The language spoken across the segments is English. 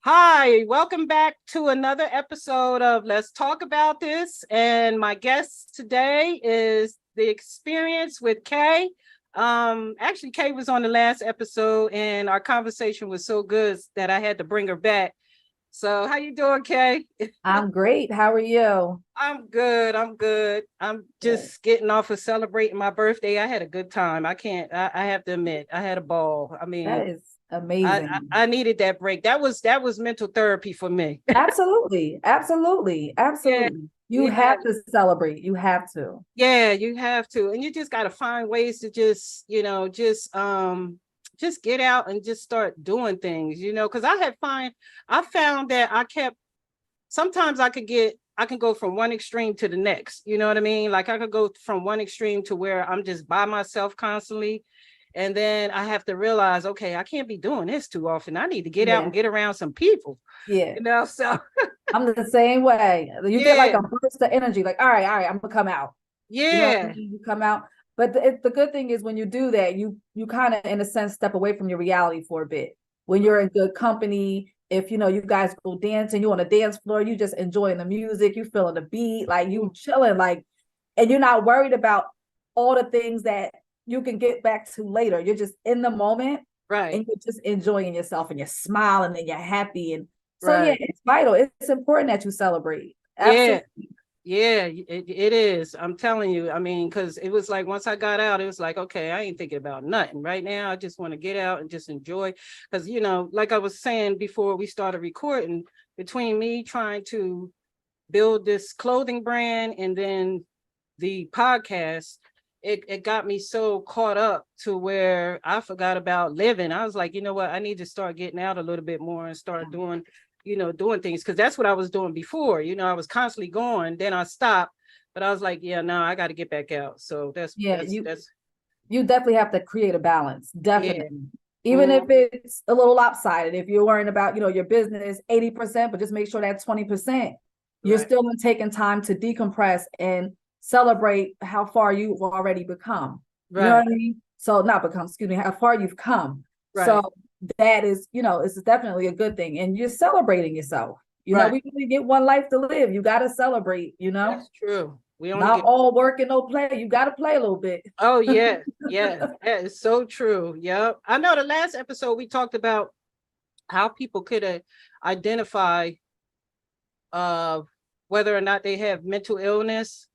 Hi, welcome back to another episode of Let's Talk About This. And my guest today is The Experience with Kay. Actually, Kay was on the last episode and our conversation was so good that I had to bring her back. So how you doing, Kay? I'm great. How are you? I'm good. I'm just getting off of celebrating my birthday. I had a good time. I have to admit, I had a ball. I mean, That is amazing. I needed that break. That was mental therapy for me. Absolutely. Absolutely. Yeah, Absolutely. You yeah, have to celebrate. You have to. yeah, you have to. And you just got to find ways to just get out and just start doing things, because I found that sometimes I can go from one extreme to the next. You know what I mean? Like I could go from one extreme to where I'm just by myself constantly. And then I have to realize, okay, I can't be doing this too often. I need to get out Yeah. and get around some people, Yeah. so I'm the same way. You get like yeah, a burst of energy, like, all right, I'm gonna come out. You know what I yeah, mean? You come out. But the good thing is when you do that, you kind of in a sense step away from your reality for a bit. When you're in good company, if you guys go dancing, you on the dance floor, you just enjoying the music, you feeling the beat, like you chilling, like, and you're not worried about all the things that you can get back to later. You're just in the moment right, and you're just enjoying yourself and you're smiling and you're happy. And so yeah, right. it's vital. It's important that you celebrate. Yeah, Absolutely. yeah, it is. I'm telling you. I mean, because it was like once I got out, it was like, okay, I ain't thinking about nothing right now. I just want to get out and just enjoy. Because, like I was saying before we started recording, between me trying to build this clothing brand and then the podcast, it got me so caught up to where I forgot about living. I was like, you know what? I need to start getting out a little bit more and start doing things, because that's what I was doing before. I was constantly going, then I stopped, but I was like, yeah, no, I got to get back out. So that's Yeah, that's that's you definitely have to create a balance. yeah. Definitely. Even if Mhm. it's a little lopsided, if you're worrying about, your business 80%, but just make sure that 20%, you're Right, still taking time to decompress and celebrate how far you've already become. You know right, what I mean? So not become, excuse me, how far you've come. So right, that is, it's definitely a good thing. And you're celebrating yourself. right. We only get one life to live. You got to celebrate. That's true. We only Not get. all work and no play. You got to play a little bit. Oh yeah, yeah, that is so true. Yep. I know the last episode we talked about how people could identify uh whether or not they have mental illness.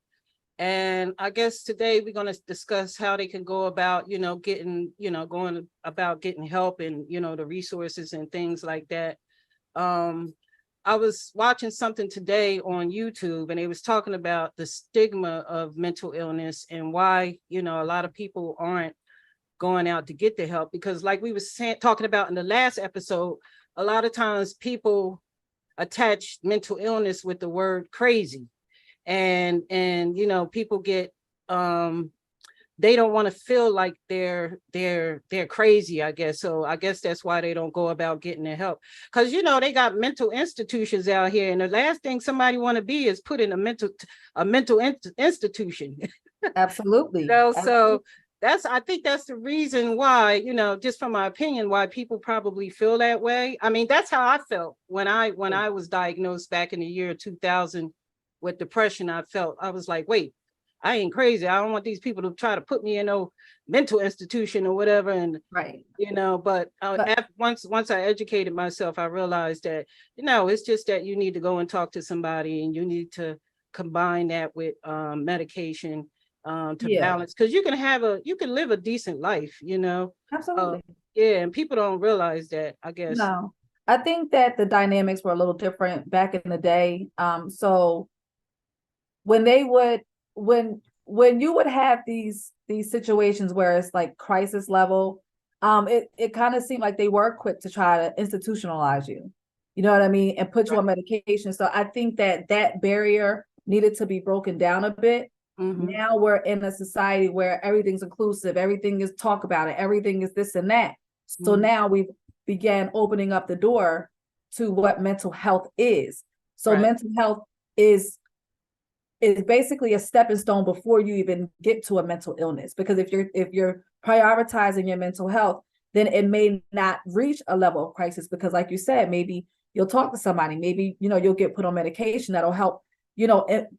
And I guess today we're going to discuss how they can go about, going about getting help and, the resources and things like that. Um, I was watching something today on YouTube and they was talking about the stigma of mental illness and why, a lot of people aren't going out to get the help, because like we was talking about in the last episode, a lot of times people attach mental illness with the word crazy, and people get they don't want to feel like they're crazy, I guess. So I guess that's why they don't go about getting their help, because they got mental institutions out here, and the last thing somebody want to be is put in a mental institution. Absolutely. So I think that's the reason why, just from my opinion, why people probably feel that way. I mean, that's how I felt when I was diagnosed back in the year 2000 with depression. I was like, wait, I ain't crazy. I don't want these people to try to put me in no mental institution or whatever. And Right. but But once I educated myself, I realized that it's just that you need to go and talk to somebody, and you need to combine that with medication to yeah, balance, because you can live a decent life. uh, absolutely. yeah, and people don't realize that, I guess. No, I think that the dynamics were a little different back in the day. So when they would when you would have these situations where it's like crisis level, it kind of seemed like they were quick to try to institutionalize you. You know what I mean? And put you Right. on medication. So I think that that barrier needed to be broken down a bit. Mm-hmm. Now we're in a society where everything's inclusive, everything is talk about it, everything is this and that. So Mm-hmm. now we've began opening up the door to what mental health is. So Right. mental health is basically a stepping stone before you even get to a mental illness. Because if you're prioritizing your mental health, then it may not reach a level of crisis, because like you said, maybe you'll talk to somebody, maybe, you'll get put on medication that'll help,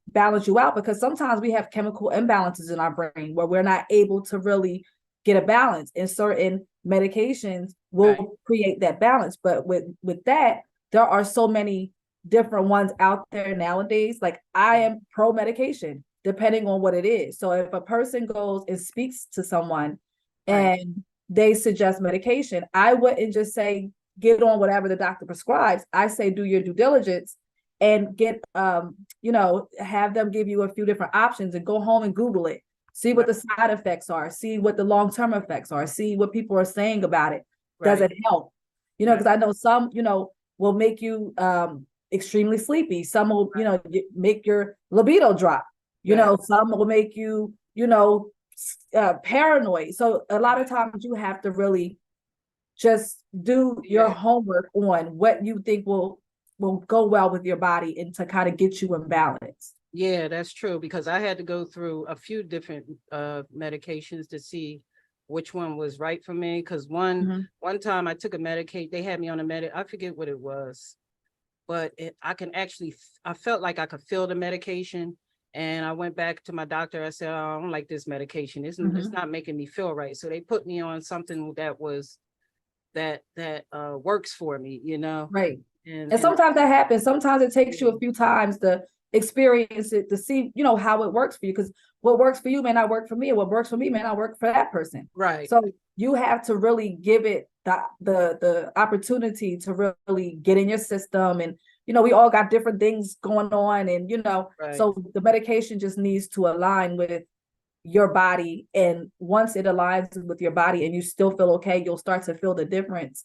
balance you out, because sometimes we have chemical imbalances in our brain where we're not able to really get a balance, and certain medications will create that balance. But with that, there are so many different ones out there nowadays. Like, I am pro medication depending on what it is. So if a person goes and speaks to someone and they suggest medication, I wouldn't just say get on whatever the doctor prescribes. I say do your due diligence and get have them give you a few different options, and go home and Google it, see what the side effects are, see what the long-term effects are, see what people are saying about it. Does it help? Because I know some will make you extremely sleepy. Some will make your libido drop. Some will make you paranoid. So a lot of times you have to really just do your homework on what you think will go well with your body, and to kind of get you in balance. Yeah, that's true, because I had to go through a few different medications to see which one was right for me. Because one time I took a medication, they had me on a I forget what it was, but I felt like I could feel the medication. And I went back to my doctor. I said, oh, I don't like this medication. It's not making me feel right. So they put me on something that works for me, Right. And sometimes that happens. Sometimes it takes you a few times to experience it, to see, how it works for you. Because what works for you may not work for me, and what works for me may not work for that person. Right. So you have to really give it the opportunity to really get in your system. And, we all got different things going on, and, so the medication just needs to align with your body. And once it aligns with your body and you still feel okay, you'll start to feel the difference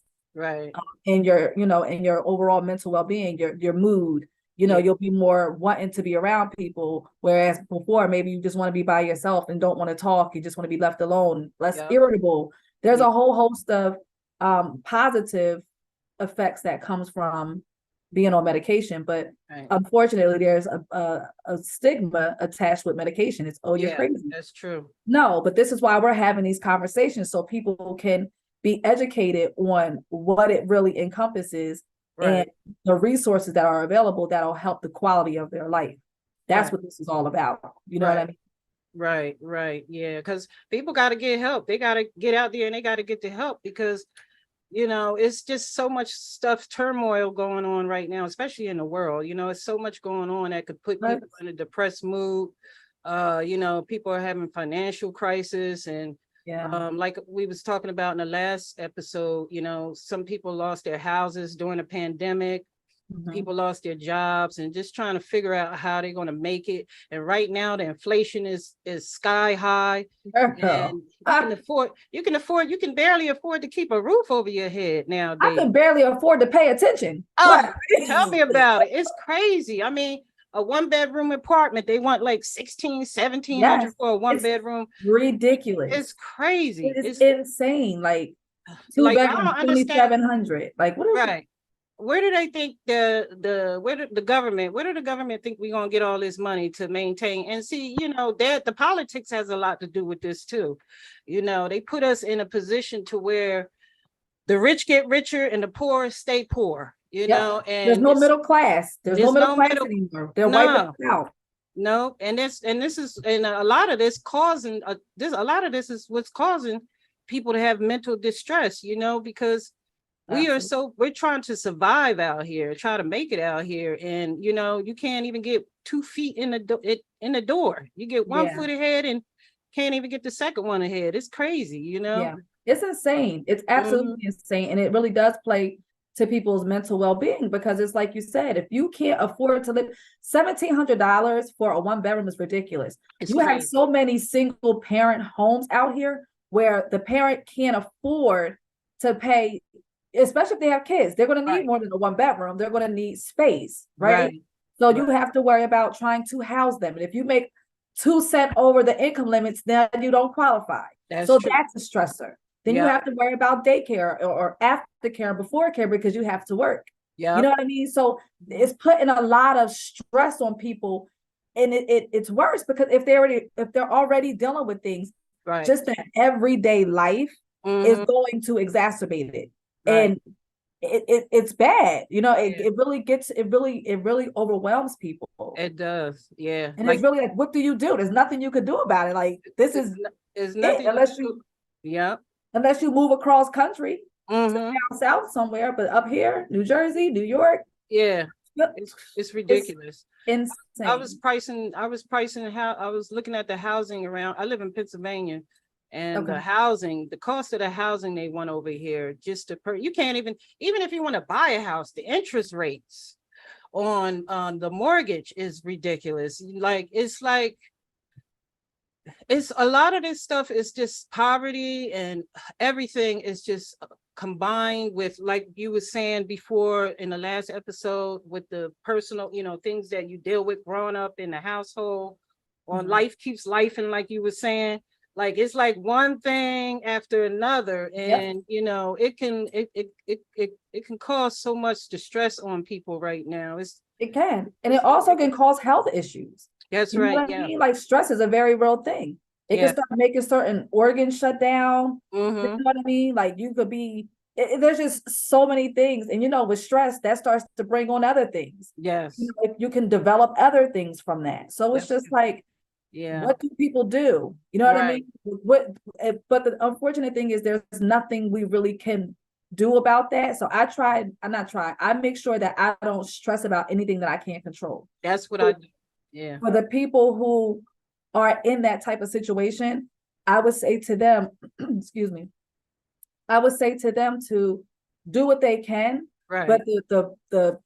in your in your overall mental well-being, your mood. You'll be more wanting to be around people, whereas before maybe you just want to be by yourself and don't want to talk. You just want to be left alone, less irritable. There's a whole host of positive effects that comes from being on medication, but unfortunately there's a stigma attached with medication. It's, oh, you're crazy. That's true. No, but this is why we're having these conversations, so people can be educated on what it really encompasses and the resources that are available that'll help the quality of their life. That's what this is all about. You know what I mean? Right. Yeah, because people got to get help. They got to get out there and they got to get the help, because it's just so much turmoil going on right now, especially in the world. It's so much going on that could put people in a depressed mood. People are having financial crisis, and like we was talking about in the last episode, some people lost their houses during the pandemic. People lost their jobs and just trying to figure out how they're going to make it. And right now the inflation is sky high. And you can barely afford to keep a roof over your head nowadays. I can barely afford to pay attention. Tell me about it. It's crazy. I mean, a 1-bedroom apartment, they want like 1700 for a 1-bedroom. Ridiculous. It's crazy. It's insane. Like 2 bedrooms, 2,700. Like, what is it? Where do they think where do the government think we're gonna get all this money to maintain? And see, that the politics has a lot to do with this too. They put us in a position to where the rich get richer and the poor stay poor. And there's no middle class. There's no middle class anymore. They're wiping it out. No, and a lot of this is what's causing people to have mental distress. Because we're trying to survive out here, try to make it out here, and you can't even get 2 feet in the door. You get 1 foot ahead and can't even get the second one ahead. It's crazy, It's insane. It's absolutely insane, and it really does play to people's mental well-being, because it's like you said, if you can't afford to live, $1,700 for a 1-bedroom is ridiculous. You have so many single parent homes out here where the parent can't afford to pay. Especially if they have kids, they're going to need more than a 1-bedroom. They're going to need space, right? So you have to worry about trying to house them. And if you make 2 cents over the income limits, then you don't qualify. That's a stressor. Then you have to worry about daycare or aftercare and before care, because you have to work. You Yeah. know what I mean? So it's putting a lot of stress on people, and it's worse because if they're already dealing with things, Right. just that everyday life is Hmm. going to exacerbate it. Right. And it's bad. You know, Yeah. it really overwhelms people. It does. Yeah. And it's Like really like, what do you do? There's nothing you could do about it. Like this it's, is it's it, nothing you can do. Yeah. unless you move across country to Hmm. down south somewhere. But up here, New Jersey, New York, Yeah. yep, It's it's ridiculous. insane. I was pricing how I was looking at the housing around. I live in Pennsylvania, and Okay. the cost of the housing they want over here, just to you can't even if you want to buy a house, the interest rates on the mortgage is ridiculous. Like it's a lot of this stuff is just poverty, and everything is just combined with, like you were saying before in the last episode, with the personal, things that you deal with growing up in the household, or life keeps life, and like you were saying, like it's like one thing after another, Yep, and it can cause so much distress on people right now. it can. And it It's also can ridiculous. cause health issues. That's You know right. what I Yeah. mean? Like stress is a very real thing. It can Yeah. start making certain organs shut down. You Mm-hmm. know what I mean? Like you could be, there's just so many things. And with stress, that starts to bring on other things. Yes. If you can develop other things from that. So it's That's just like, yeah. what do people do? You know what I Right. mean? But the unfortunate thing is there's nothing we really can do about that. So I make sure that I don't stress about anything that I can't control. That's what I do. Yeah. For the people who are in that type of situation, I would say to them, excuse me, I would say to them to do what they can. But Right. the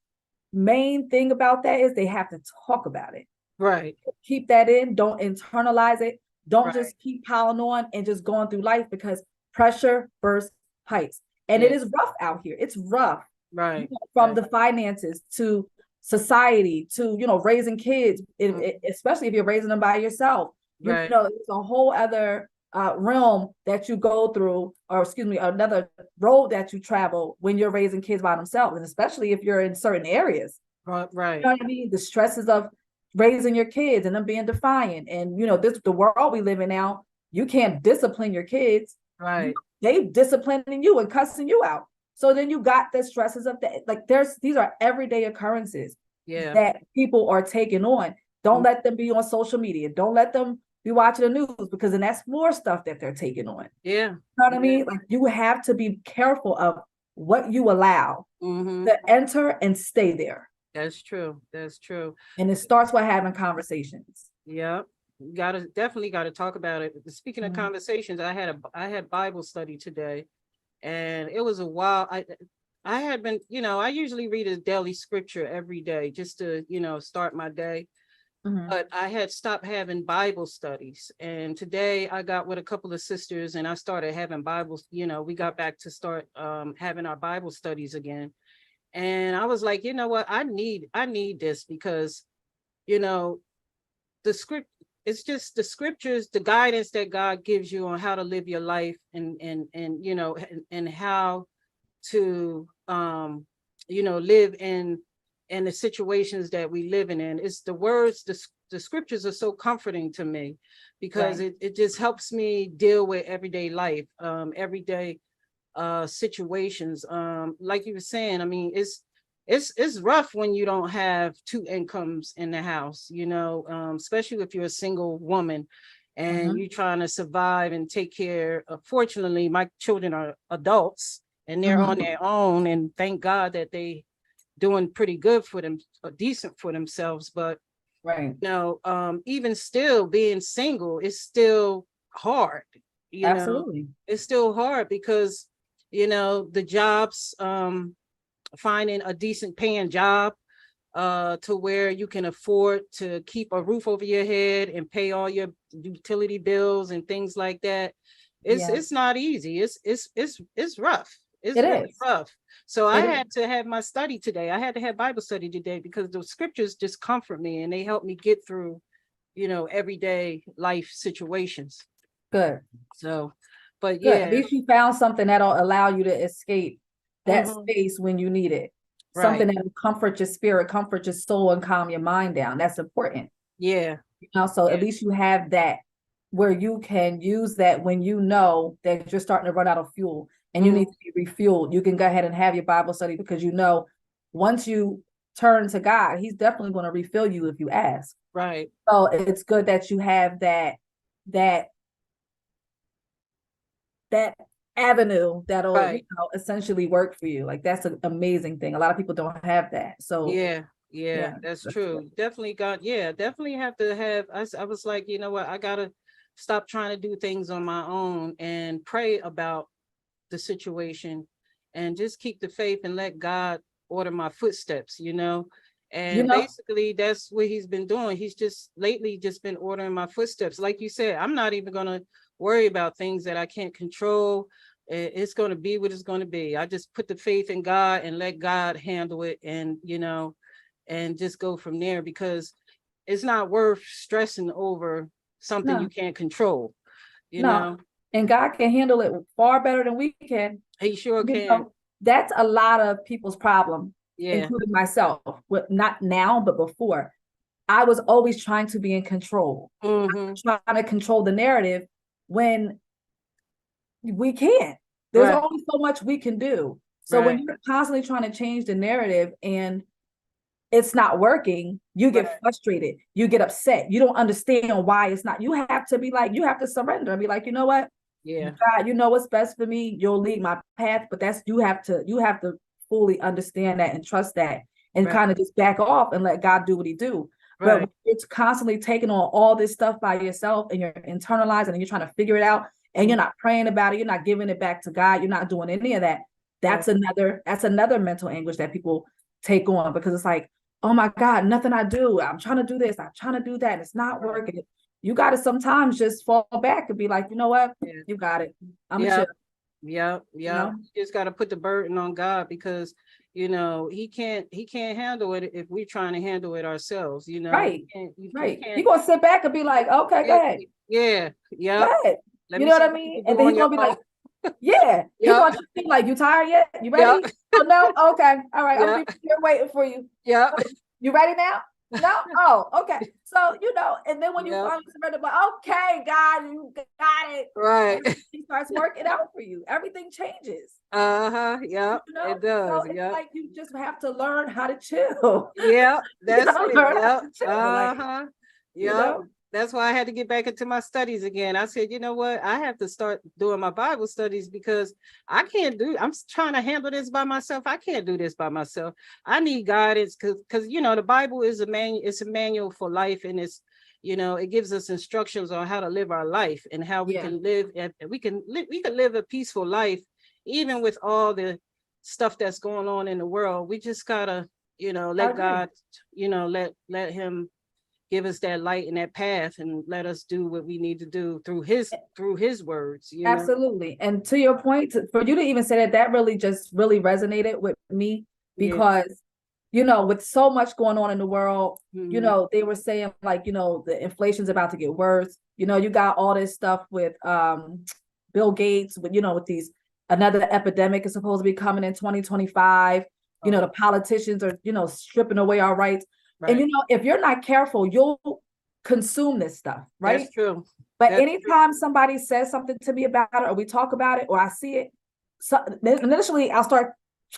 main thing about that is they have to talk about it. Right. Keep that in, don't internalize it. Don't Right. just keep piling on and just going through life, because pressure bursts pipes. And it Yeah. is rough out here. It's rough, Right. from Right. the finances to society to raising kids, especially if you're raising them by yourself. Right. It's a whole other realm that you go through, or excuse me, another road that you travel when you're raising kids by themselves, and especially if you're in certain areas. Right. You know Right. what I mean? The stresses of raising your kids and them being defiant, and this the world we live in now. You can't discipline your kids. Right. They disciplining you and cussing you out. So then you got the stresses of that. Like these are everyday occurrences Yeah. that people are taking on. Don't Mm. let them be on social media. Don't let them be watching the news, because then that's more stuff that they're taking on. Yeah. You know what I Yeah. mean? Like you have to be careful of what you allow Mm-hmm. to enter and stay there. That's true. That's true. And it starts with having conversations. Yeah. Definitely gotta talk about it. Speaking of Mhm. conversations, I had Bible study today, and it was a while. I had been, I usually read a daily scripture every day just to, start my day. Mhm. But I had stopped having Bible studies. And today I got with a couple of sisters and I started having Bibles. We got back to start having our Bible studies again. And I was like, you know what? I need this because, you know, the script, it's just the scriptures, the guidance that God gives you on how to live your life, and and how to live in the situations that we live in. It's the words, the scriptures are so comforting to me because Right. it just helps me deal with everyday life, everyday situations. Like you were saying, I mean, it's rough when you don't have two incomes in the house, especially if you're a single woman and Mhm. you're trying to survive and take care of. Fortunately, my children are adults and they're on Mhm. their own, and thank God that they doing pretty good for them, decent for themselves. But Right. even still being single is still hard. you know Absolutely. it's still hard because the jobs, finding a decent paying job to where you can afford to keep a roof over your head and pay all your utility bills and things like that. it's Yeah, it's not easy. It's rough. It's it really is. rough. So I It is had to have my study today. I had to have Bible study today because the scriptures just comfort me and they help me get through everyday life situations. good. So, but Good. At yeah. least you found something that'll allow you to escape that Mhm. space when you need it. something that will comfort your spirit, comfort your soul, and calm your mind down. That's important. Yeah. So Yeah. at least you have that where you can use that when you know that you're starting to run out of fuel and you need to be refueled. You can go ahead and have your Bible study because you know once you turn to God, he's definitely going to refill you if you ask. Right. So it's good that you have that avenue that'll essentially work for you. Like that's an amazing thing. A lot of people don't have that. So yeah, that's true. Good. Definitely have to have. I was like, you know what, I gotta stop trying to do things on my own and pray about the situation and just keep the faith and let God order my footsteps, and basically that's what he's been doing. He's just lately just been ordering my footsteps. Like you said, I'm not even gonna worry about things that I can't control. It's going to be what it's going to be. I just put the faith in God and let God handle it, and and just go from there, because it's not worth stressing over something you can't control, you know. And God can handle it far better than we can. He sure can. That's a lot of people's problem, including myself. Not now, but before. I was always trying to be in control, trying to control the narrative when we can't. There's only so much we can do. So when you're constantly trying to change the narrative and it's not working, you get frustrated, you get upset, you don't understand why it's not. You have to be like, you have to surrender and be like, you know what? Yeah. God, you know what's best for me. You'll lead my path, but you have to fully understand that and trust that and kind of just back off and let God do what he do. But it's constantly taking on all this stuff by yourself and you're internalizing and you're trying to figure it out and you're not praying about it. You're not giving it back to God. You're not doing any of that. That's another mental anguish that people take on, because it's like, oh my God, nothing I do. I'm trying to do this. I'm trying to do that. And it's not working. You got to sometimes just fall back and be like, you know what? You got it. I'm chill. Yeah. You just got to put the burden on God, because he can't handle it if we're trying to handle it ourselves, Right. You're gonna sit back and be like, okay, go ahead. Yeah. Go ahead. You know what I mean? And then he's gonna be like, yeah. He's gonna be like, you tired yet? You ready? Oh no? Okay. All right. I'll be here waiting for you. Yeah. You ready now? No? Oh, okay. So, and then when you finally surrender, but okay, God, you got it. Right. He starts working out for you. Everything changes. Yeah. It does. So it's like you just have to learn how to chill. Yeah, that's it. Yeah. That's why I had to get back into my studies again. I said, you know what? I have to start doing my Bible studies, because I'm trying to handle this by myself. I can't do this by myself. I need guidance, because the Bible is it's a manual for life, and it's it gives us instructions on how to live our life and how we can live, and we can live a peaceful life even with all the stuff that's going on in the world. We just gotta let God let him give us that light and that path, and let us do what we need to do through his words. Absolutely. And to your point, for you to even say that really resonated with me, because with so much going on in the world, they were saying like, the inflation's about to get worse. You got all this stuff with Bill Gates, with these, another epidemic is supposed to be coming in 2025. The politicians are, stripping away our rights. Right. And if you're not careful, you'll consume this stuff, right? That's true. But anytime somebody says something to me about it, or we talk about it, or I see it, so initially I'll start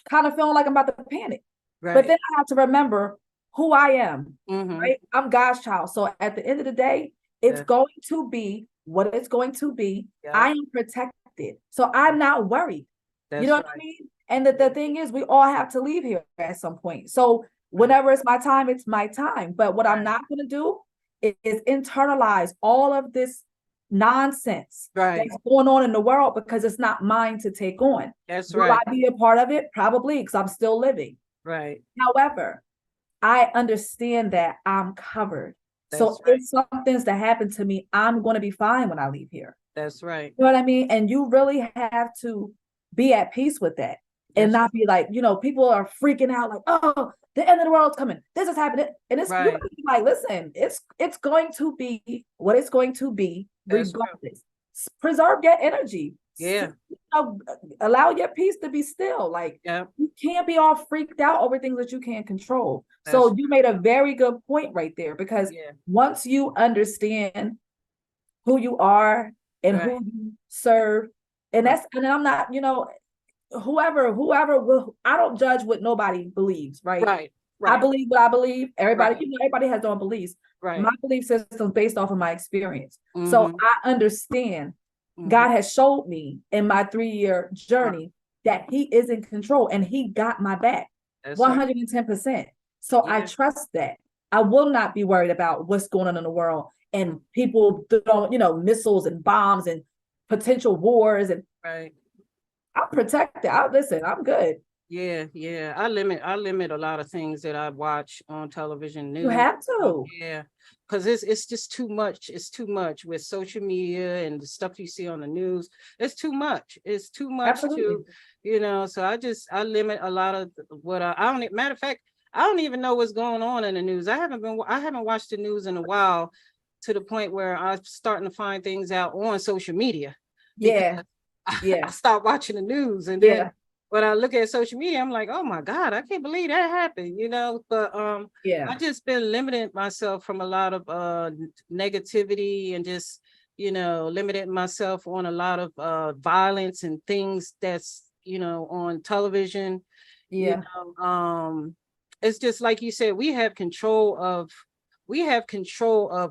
kind of feeling like I'm about to panic. Right. But then I have to remember who I am, right? I'm God's child. So at the end of the day, it's going to be what it's going to be. Yeah. I am protected. So I'm not worried. That's what I mean? And the thing is, we all have to leave here at some point. So whenever it's my time, it's my time. But what I'm not going to do is internalize all of this nonsense that's going on in the world, because it's not mine to take on. That's right. Will I be a part of it? Probably, because I'm still living. Right. However, I understand that I'm covered. So if something's to happen to me, I'm going to be fine when I leave here. That's right. You know what I mean? And you really have to be at peace with that. And not be like, people are freaking out like, oh, the end of the world's coming. This is happening. And it's like, listen, it's going to be what it's going to be, regardless. Preserve your energy. Yeah. allow your peace to be still. Like, Yeah, you can't be all freaked out over things that you can't control. that's So you made a very good point right there, because yeah, once you understand who you are and right, who you serve, and right, and I'm not, whoever will, I don't judge what nobody believes, right? right, I right, believe what I believe. Everybody, right, everybody has their own beliefs. right. My belief system is based off of my experience. So Mm-hmm, I understand mm-hmm. God has showed me in my 3-year Right. journey that He is in control and He got my back That's right. 110%. So I Yeah, trust that. I will not be worried about what's going on in the world and people throwing, missiles and bombs and potential wars. And right. I'm protected. Listen, I'm good. Yeah, yeah. I limit a lot of things that I watch on television You news. have to. Yeah, because it's just too much. It's too much with social media and the stuff you see on the news. It's too much. It's too much Absolutely. so I limit a lot of what I don't. Matter of fact, I don't even know what's going on in the news. I haven't watched the news in a while, to the point where I'm starting to find things out on social media, because Yeah. Yeah. I stopped watching the news, and then Yeah. when I look at social media, I'm like, oh my God, I can't believe that happened. But Yeah. I just been limiting myself from a lot of negativity, and just, limiting myself on a lot of violence and things that's, on television. You Yeah. it's just like you said, we have control of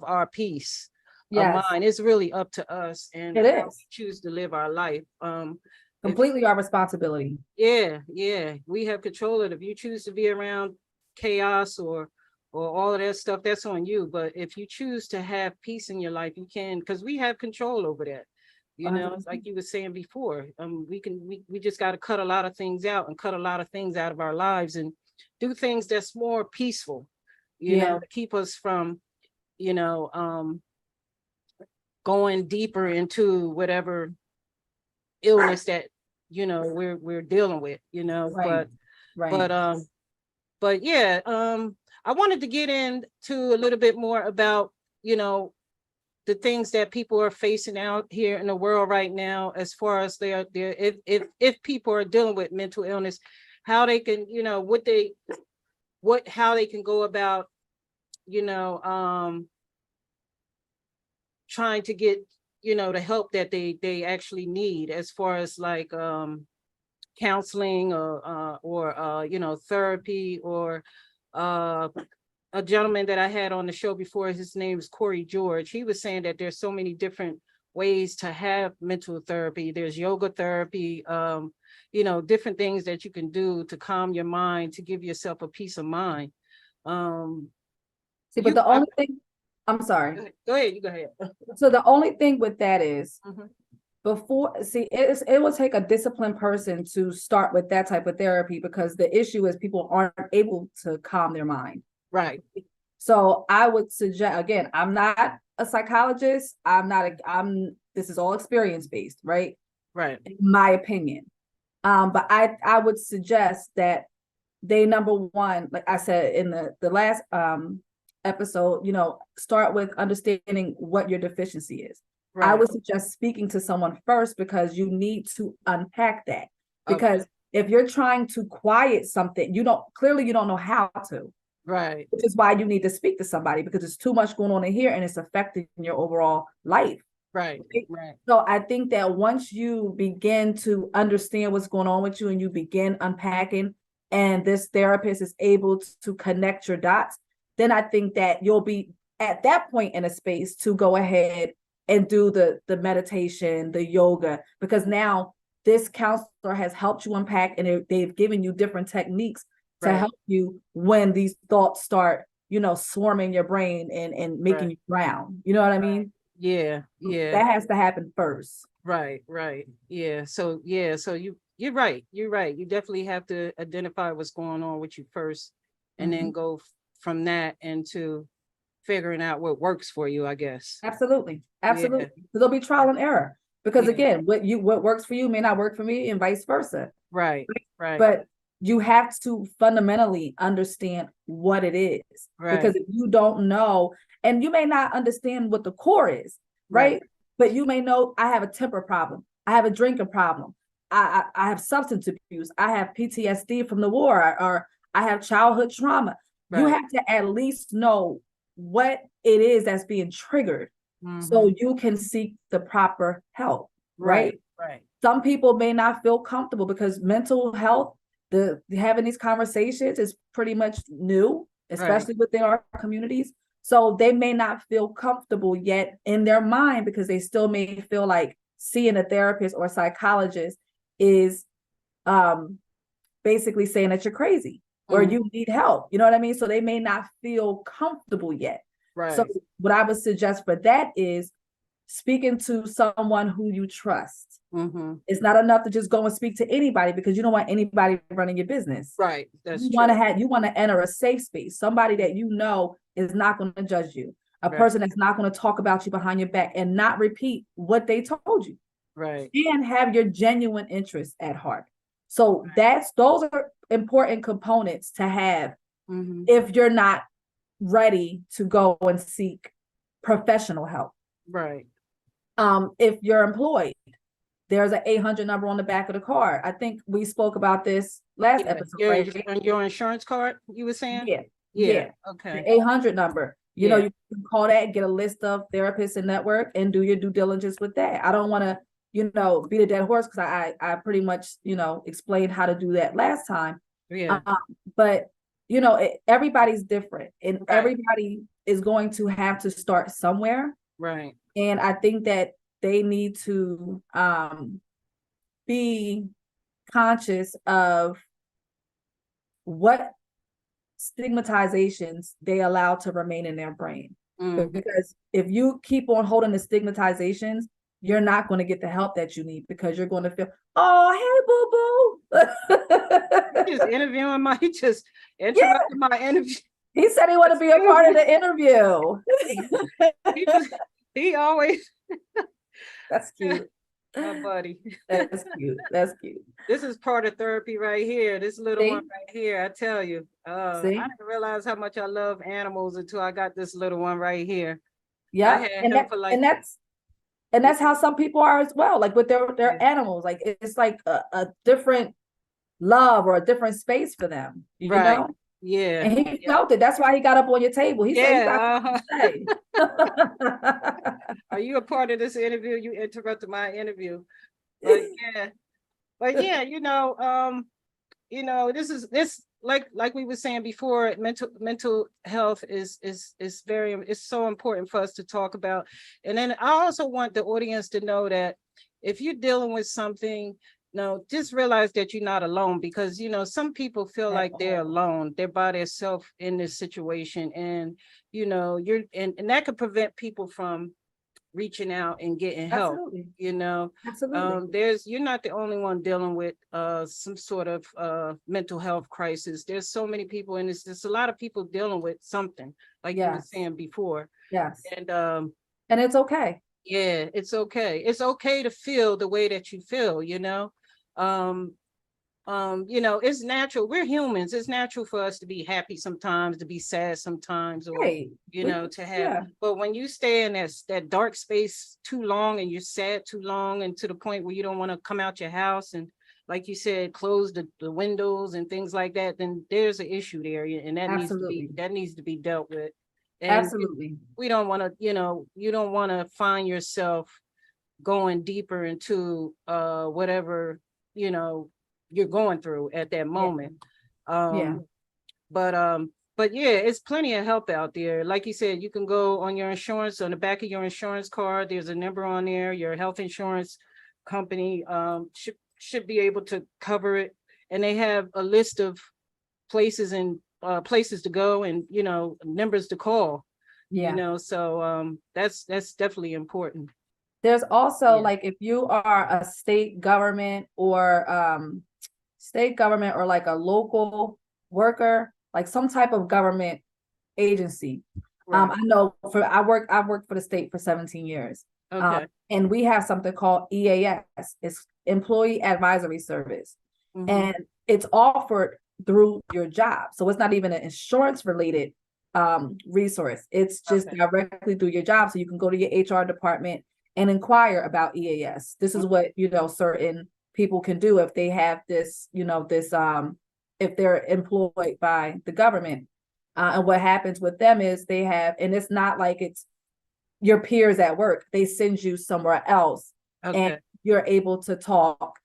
our peace of Yes. mind. It's really up to us and It how we is choose to live our life. If completely our responsibility. Yeah, yeah, we have control of it. If you choose to be around chaos or all of that stuff, that's on you. But if you choose to have peace in your life, you can, because we have control over that. It's 100%. like you were saying before. We just got to cut a lot of things out, and cut a lot of things out of our lives, and do things that's more peaceful, Yeah. to keep us from, you know, going deeper into whatever illness that, we're dealing with, Right. Right. but but yeah, I wanted to get into a little bit more about, the things that people are facing out here in the world right now, as far as if people are dealing with mental illness, how they can, how they can go about, you know, trying to get, the help that they actually need, as far as like counseling, or therapy, or uh a gentleman that I had on the show before, his name is Corey George. He was saying that there's so many different ways to have mental therapy. There's yoga therapy, different things that you can do to calm your mind, to give yourself a peace of mind. Um, See, but you, the I, only thing, I'm sorry. Go ahead, you go ahead. So the only thing with that is, Mhm. it will take a disciplined person to start with that type of therapy, because the issue is people aren't able to calm their mind. Right, So I would suggest, again, I'm not a psychologist. This is all experience based, right? right, In my opinion. But I would suggest that they, number one, like I said in the last episode, start with understanding what your deficiency is. I right. would suggest speaking to someone first, because you need to unpack that. Okay, Because if you're trying to quiet something, you don't know how to, right, which is why you need to speak to somebody, because there's too much going on in here and it's affecting your overall life. right, Right? right, So I think that once you begin to understand what's going on with you and you begin unpacking, and this therapist is able to connect your dots, then I think that you'll be at that point in a space to go ahead and do the meditation, the yoga, because now this counselor has helped you unpack, and they've given you different techniques to right, help you when these thoughts start, swarming your brain and making right, you drown. You know what I right. mean? Yeah, yeah. That has to happen first. Right, right. So you're right. You're right. You definitely have to identify what's going on with you first, and then Mhm. go from that into figuring out what works for you, I guess. Absolutely. Yeah, Absolutely. There'll be trial and error, because yeah. again, what works for you may not work for me, and vice versa. Right, right, But you have to fundamentally understand what it is, because right, if you don't know, and you may not understand what the core is, right, right? But you may know, I have a temper problem, I have a drinking problem, I have substance abuse, I have PTSD from the war, or I have childhood trauma. You Right. have to at least know what it is that's being triggered so Mhm. you can seek the proper help, right? Right. Some people may not feel comfortable because mental health, having these conversations is pretty much new, Right. especially within our communities. So they may not feel comfortable yet in their mind because they still may feel like seeing a therapist or psychologist is basically saying that you're crazy or Mhm. you need help. You know what I mean? So they may not feel comfortable yet. So Right. what I would suggest for that is speaking to someone who you trust. Mhm. It's not enough to just go and speak to anybody because you don't want anybody running your business. Right. That's You true. want to enter a safe space, somebody that you know is not going to judge you, a Right. person that's not going to talk about you behind your back and not repeat what they told you, Right. and have your genuine interests at heart. So those are important components to have Mhm. if you're not ready to go and seek professional help. Right. If you're employed, there's an 800 number on the back of the card. I think we spoke about this last Yeah. episode, right? On your insurance card, you were saying? Yeah, Yeah. yeah. Okay. The 800 number. You know, Yeah. you can call that, get a list of therapists and network and do your due diligence with that. I don't want to, beat a dead horse because I pretty much, explained how to do that last time. Yeah. But, everybody's different and Right. everybody is going to have to start somewhere. Right. And I think that they need to be conscious of what stigmatizations they allow to remain in their brain. Mhm. Because if you keep on holding the stigmatizations, you're not going to get the help that you need because you're going to feel, oh, hey, Just boo boo. interviewing my he just Yeah, interrupted my interview. he said he want to be a part of the interview. He just he always That's cute. my buddy. That's cute. That's cute. This is part of therapy right here. This little one See, right here. I tell you. I see, didn't realize how much I love animals until I got this little one right here. I yeah, had him for like and that's how some people are as well. Like with their yeah. animals, like it's like a different love or a different space for them, Right. Yeah. And he Yeah. felt it. That's why he got up on your table. He said, "You got Yeah. something to say." Are you a part of this interview? You interrupted my interview. But yeah. But yeah, this like we were saying before, mental health is very it's so important for us to talk about. And then I also want the audience to know that if you're dealing with something, just realize that you're not alone, because some people feel like they're alone, they're by themselves in this situation, and and that could prevent people from reaching out and getting help. Absolutely, you know absolutely. you're not the only one dealing with some sort of mental health crisis. There's so many people, and there's a lot of people dealing with something, like you were Yes, saying before. yes, And and it's okay. yeah, it's okay to feel the way that you feel. um it's natural. We're humans. It's natural for us to be happy sometimes, to be sad sometimes, or Right. to have. Yeah, But when you stay in that dark space too long, and you're sad too long, and to the point where you don't want to come out your house, and like you said, close the windows and things like that, then there's an issue there, and absolutely, that needs to be dealt with. And absolutely. we don't want to, you don't want to find yourself going deeper into whatever you know you're going through at that Yeah, moment. yeah, um but yeah, it's plenty of help out there. Like you said, you can go on your insurance, on the back of your insurance card, there's a number on there. Your health insurance company should be able to cover it, and they have a list of places and places to go, and numbers to call. yeah. So that's definitely important. There's also Yeah. like if you are a state government or like a local worker, like some type of government agency. Right. I know I've worked for the state for 17 years. Okay. And we have something called EAS, it's Employee Advisory Service. Mhm. And it's offered through your job. So it's not even an insurance related resource. It's just Okay. directly through your job. So you can go to your HR department and inquire about EAS. This is what, certain people can do if they have this, if they're employed by the government. And what happens with them is they have, and it's not like it's your peers at work, they send you somewhere else Okay. and you're able to talk,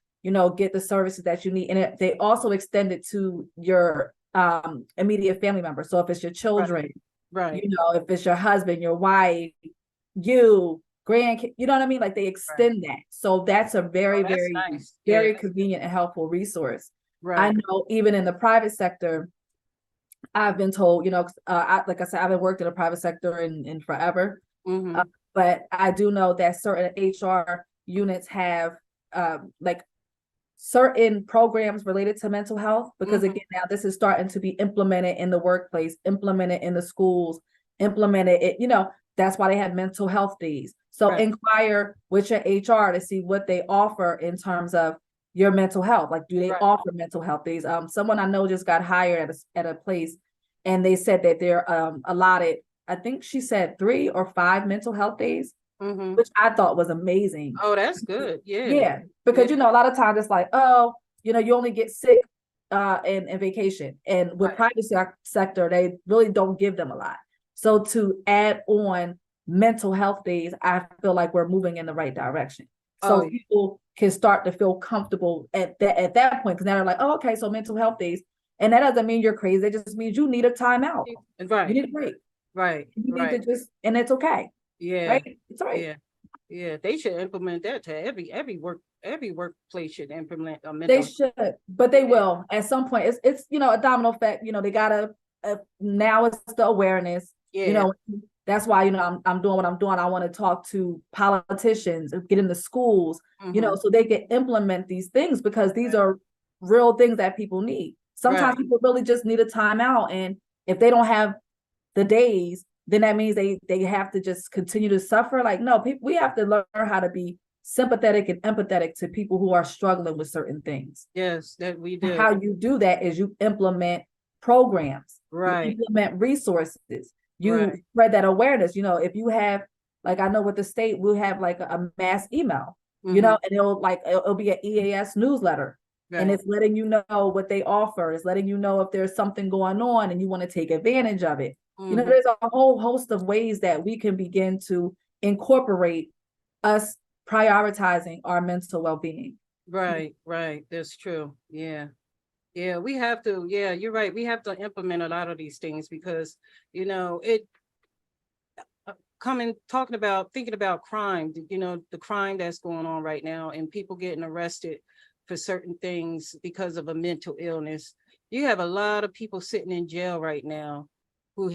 get the services that you need. And they also extend it to your immediate family members. So if it's your children, Right. if it's your husband, your wife, you, grandkids, you know what I mean? Like they extend that. So that's a very, Oh, that's very, nice. very Yeah. convenient and helpful resource. I Right. know even in the private sector, I've been told, like I said, I haven't worked in the private sector in forever. Mm-hmm. But I do know that certain HR units have like certain programs related to mental health, because Mhm. again, now this is starting to be implemented in the workplace, implemented in the schools, implemented it, that's why they have mental health days. So Right. inquire with your HR to see what they offer in terms of your mental health. Like, do they Right. offer mental health days? Someone I know just got hired at a place, and they said that they're allotted, I think she said 3 or 5 mental health days, Mm-hmm. which I thought was amazing. Oh, that's good. Yeah. Yeah, because Yeah. a lot of times it's like, oh, you only get sick in vacation. And with Right. private sector, they really don't give them a lot. So to add on mental health days, I feel like we're moving in the right direction. Oh, So people can start to feel comfortable at that point, because now they're like, oh, okay, so mental health days. And that doesn't mean you're crazy. It just means you need a timeout. yeah. You Right. need a break. Right. You need to Right. just, and it's okay. Yeah. Right? It's all right. Yeah. Yeah. They should implement that to every workplace should implement a They mental. should, but they Yeah. will at some point. It's a domino effect. They gotta now it's the awareness. Yeah. That's why I'm doing what I'm doing. I want to talk to politicians, get into schools, Mhm. so they can implement these things, because these are real things that people need. Sometimes Right. people really just need a timeout, and if they don't have the days, then that means they have to just continue to suffer. Like, no, people, we have to learn how to be sympathetic and empathetic to people who are struggling with certain things. Yes, that we And do. how you do that is you implement programs, you Right. implement resources, you Right. spread that awareness. If you have, like, I know with the state, we'll have like a mass email, Mhm. and it'll be an EAS newsletter. And Right. it's letting you know what they offer. It's letting you know if there's something going on and you want to take advantage of it. Mhm. There's a whole host of ways that we can begin to incorporate us prioritizing our mental well-being. Right. Right. That's true. Yeah. Yeah, we have to. Yeah, you're right. We have to implement a lot of these things because, it thinking about crime, the crime that's going on right now and people getting arrested for certain things because of a mental illness. You have a lot of people sitting in jail right now who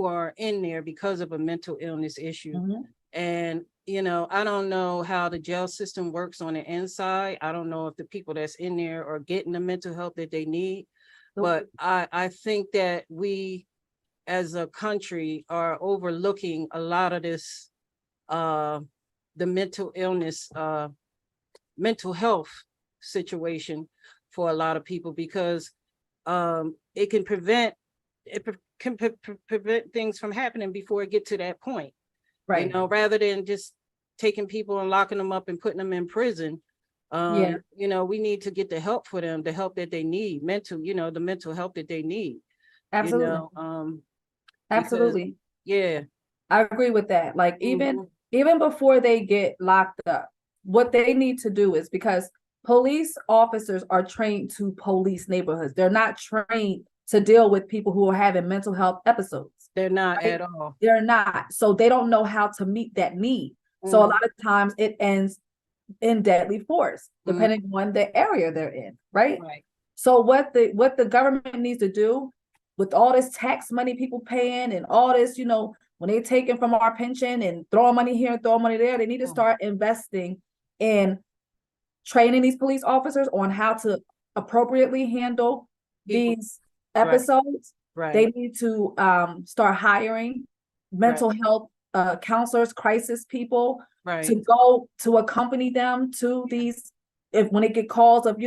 are in there because of a mental illness issue. Mhm. And, I don't know how the jail system works on the inside. I don't know if the people that's in there are getting the mental help that they need. But I think that we as a country are overlooking a lot of this, the mental illness, mental health situation for a lot of people because it can prevent prevent things from happening before it get to that point. Right. Rather than just taking people and locking them up and putting them in prison. Yeah. We need to get the help for them, the help that they need, the mental help that they need. Absolutely. Because, Absolutely. yeah. I agree with that. Like Mhm. even before they get locked up, what they need to do is, because police officers are trained to police neighborhoods. They're not trained to deal with people who are having mental health episodes. They're not Right? at all. They're not. So they don't know how to meet that need. So a Mhm. lot of times it ends in deadly force, depending on the area they're in, right? Right. So what the government needs to do with all this tax money people paying and all this, when they taking from our pension and throwing money here and throwing money there, they need to start investing in training these police officers on how to appropriately handle People. these Right. episodes. Right. They need to start hiring mental health counselors, crisis people, Right. to go to accompany them to these, when they get calls of,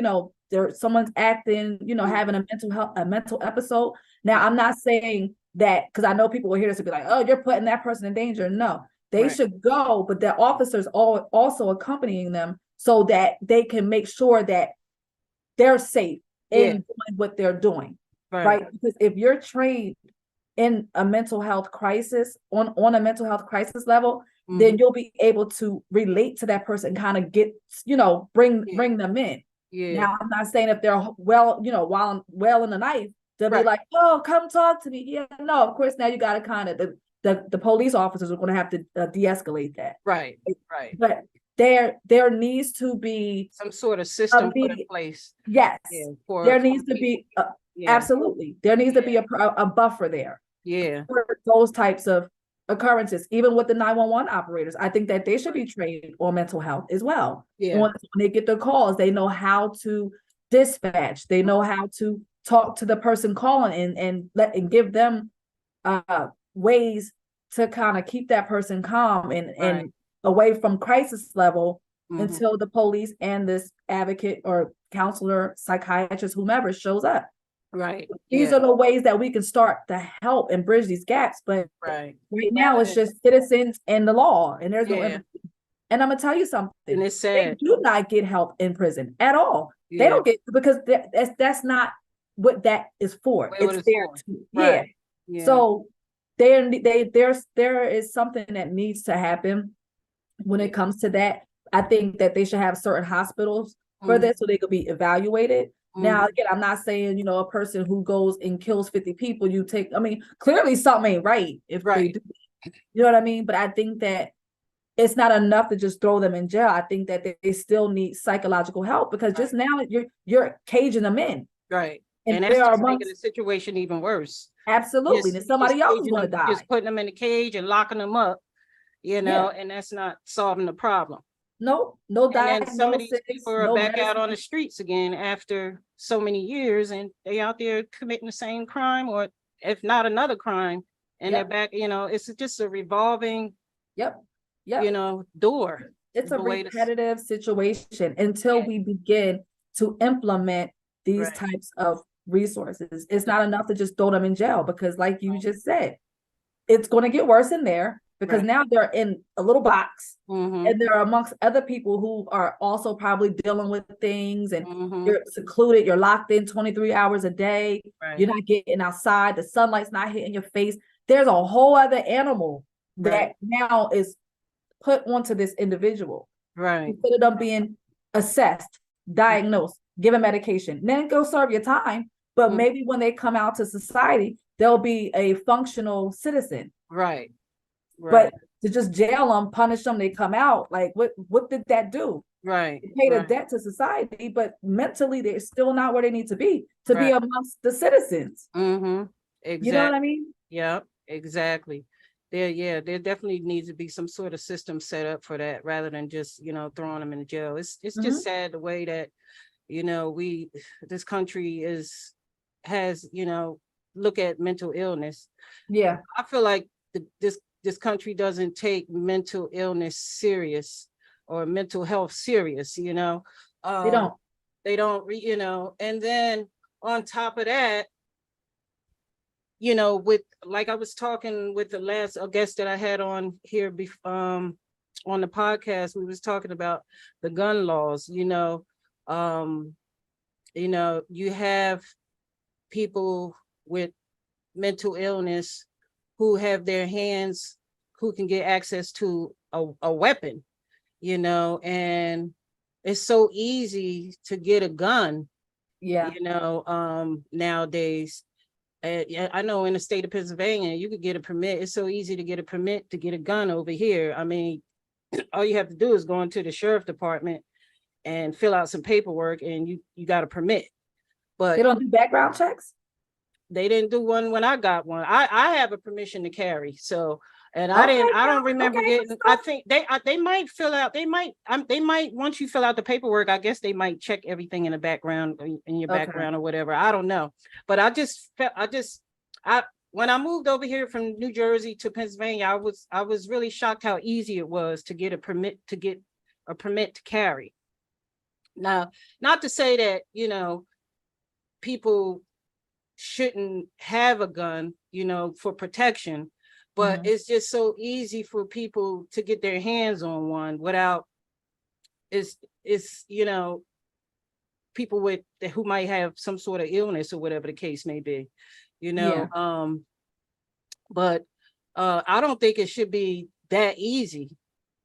someone's acting, having a mental episode. Now, I'm not saying that, because I know people will hear this and be like, oh, you're putting that person in danger. No, they Right. should go, but the officers also accompanying them so that they can make sure that they're safe in Yeah. doing what they're doing, Right. right? Because if you're trained in a mental health crisis, on a mental health crisis level, then you'll be able to relate to that person, kind of get, bring them in. Yeah. Now, I'm not saying if they're well in the knife, they'll be like, oh, come talk to me. Yeah, no, of course, now you got to kind of, the police officers are going to have to de-escalate that. Right. But there needs to be some sort of system put in place. Yes. Yeah, there needs to be, absolutely. There needs to be a buffer there. Yeah. For those types of occurrences, even with the 911 operators. I think that they should be trained on mental health as well. Yeah. When they get their calls, they know how to dispatch. They know how to talk to the person calling and give them ways to kind of keep that person calm and away from crisis level until the police and this advocate or counselor, psychiatrist, whomever shows up. Right. These are the ways that we can start to help and bridge these gaps. But right now it's just citizens and the law, and there's no empathy. And I'm gonna tell you something. And it's sad. They do not get help in prison at all. They don't get, because that's not what that is for. It's there to, So there is something that needs to happen when it comes to that. I think that they should have certain hospitals for this so they could be evaluated. Now, again, I'm not saying, a person who goes and kills 50 people, clearly something ain't right if they do. You know what I mean? But I think that it's not enough to just throw them in jail. I think that they still need psychological help, because just now you're caging them in. Right. And that's just making the situation even worse. Absolutely. And somebody else is going to die. Just putting them in a cage and locking them up, and that's not solving the problem. No diagnosis. Some of these people are back out on the streets again after so many years, and they out there committing the same crime, or if not another crime, and they're back. It's just a revolving, door. It's a repetitive situation until we begin to implement these types of resources. It's not enough to just throw them in jail, because, like you just said, it's going to get worse in there. Because now they're in a little box, and they're amongst other people who are also probably dealing with things, and you're secluded, you're locked in 23 hours a day. You're not getting outside, the sunlight's not hitting your face. There's a whole other animal that now is put onto this individual. Instead of them being assessed, diagnosed, given medication, then go serve your time. But maybe when they come out to society, they'll be a functional citizen. But to just jail them, punish them, they come out, like what did that do? They paid a debt to society, but mentally they're still not where they need to be be amongst the citizens. Exactly. You know what I mean? Yeah, exactly. There definitely needs to be some sort of system set up for that, rather than just throwing them in jail. It's just sad the way that this country has look at mental illness. I feel like this country doesn't take mental illness serious, or mental health serious. They don't. And then on top of that, with, like I was talking with the last guest that I had on here on the podcast, we was talking about the gun laws. You have people with mental illness who have their hands, who can get access to a weapon, and it's so easy to get a gun, nowadays. I know in the state of Pennsylvania, you could get a permit. It's so easy to get a permit to get a gun over here. I mean, all you have to do is go into the sheriff department and fill out some paperwork, and you got a permit. But they don't do background checks? They didn't do one when I got one. I have a permission to carry. So, and I don't remember getting, I think they might fill out, they might, once you fill out the paperwork, I guess they might check everything in the background, in your background or whatever. I don't know. But when I moved over here from New Jersey to Pennsylvania, I was really shocked how easy it was to get a permit to carry. Now, not to say that, people shouldn't have a gun, for protection, but it's just so easy for people to get their hands on one without, it's, people who might have some sort of illness or whatever the case may be, Yeah. but I don't think it should be that easy.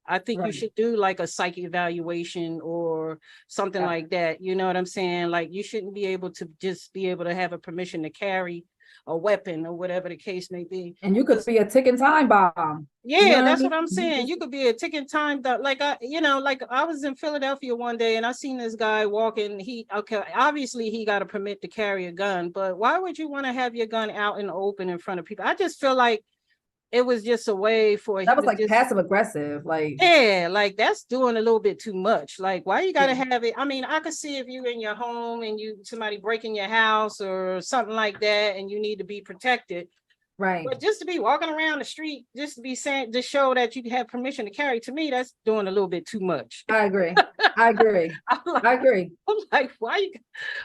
I think you Right. should do like a psych evaluation or something Yeah. like that. You know what I'm saying? Like you shouldn't be able to just be able to have a permission to carry a weapon or whatever the case may be. And you could 'Cause- be a ticking time bomb. You know yeah, what I that's mean? what I'm saying. You could be a ticking time. Like like I was in Philadelphia one day and I seen this guy walking. Obviously he got a permit to carry a gun, but why would you want to have your gun out in the open in front of people? I just feel like it was just a way for That him was to like just, passive aggressive. Like, yeah, like that's doing a little bit too much. Like, why you gotta Yeah. have it? I mean, I could see if you in your home and somebody breaking your house or something like that, and you need to be protected. right. But just to be walking around the street, just to be saying, to show that you have permission to carry, to me, that's doing a little bit too much. I agree. I agree. I'm like, I agree. I'm like, why you?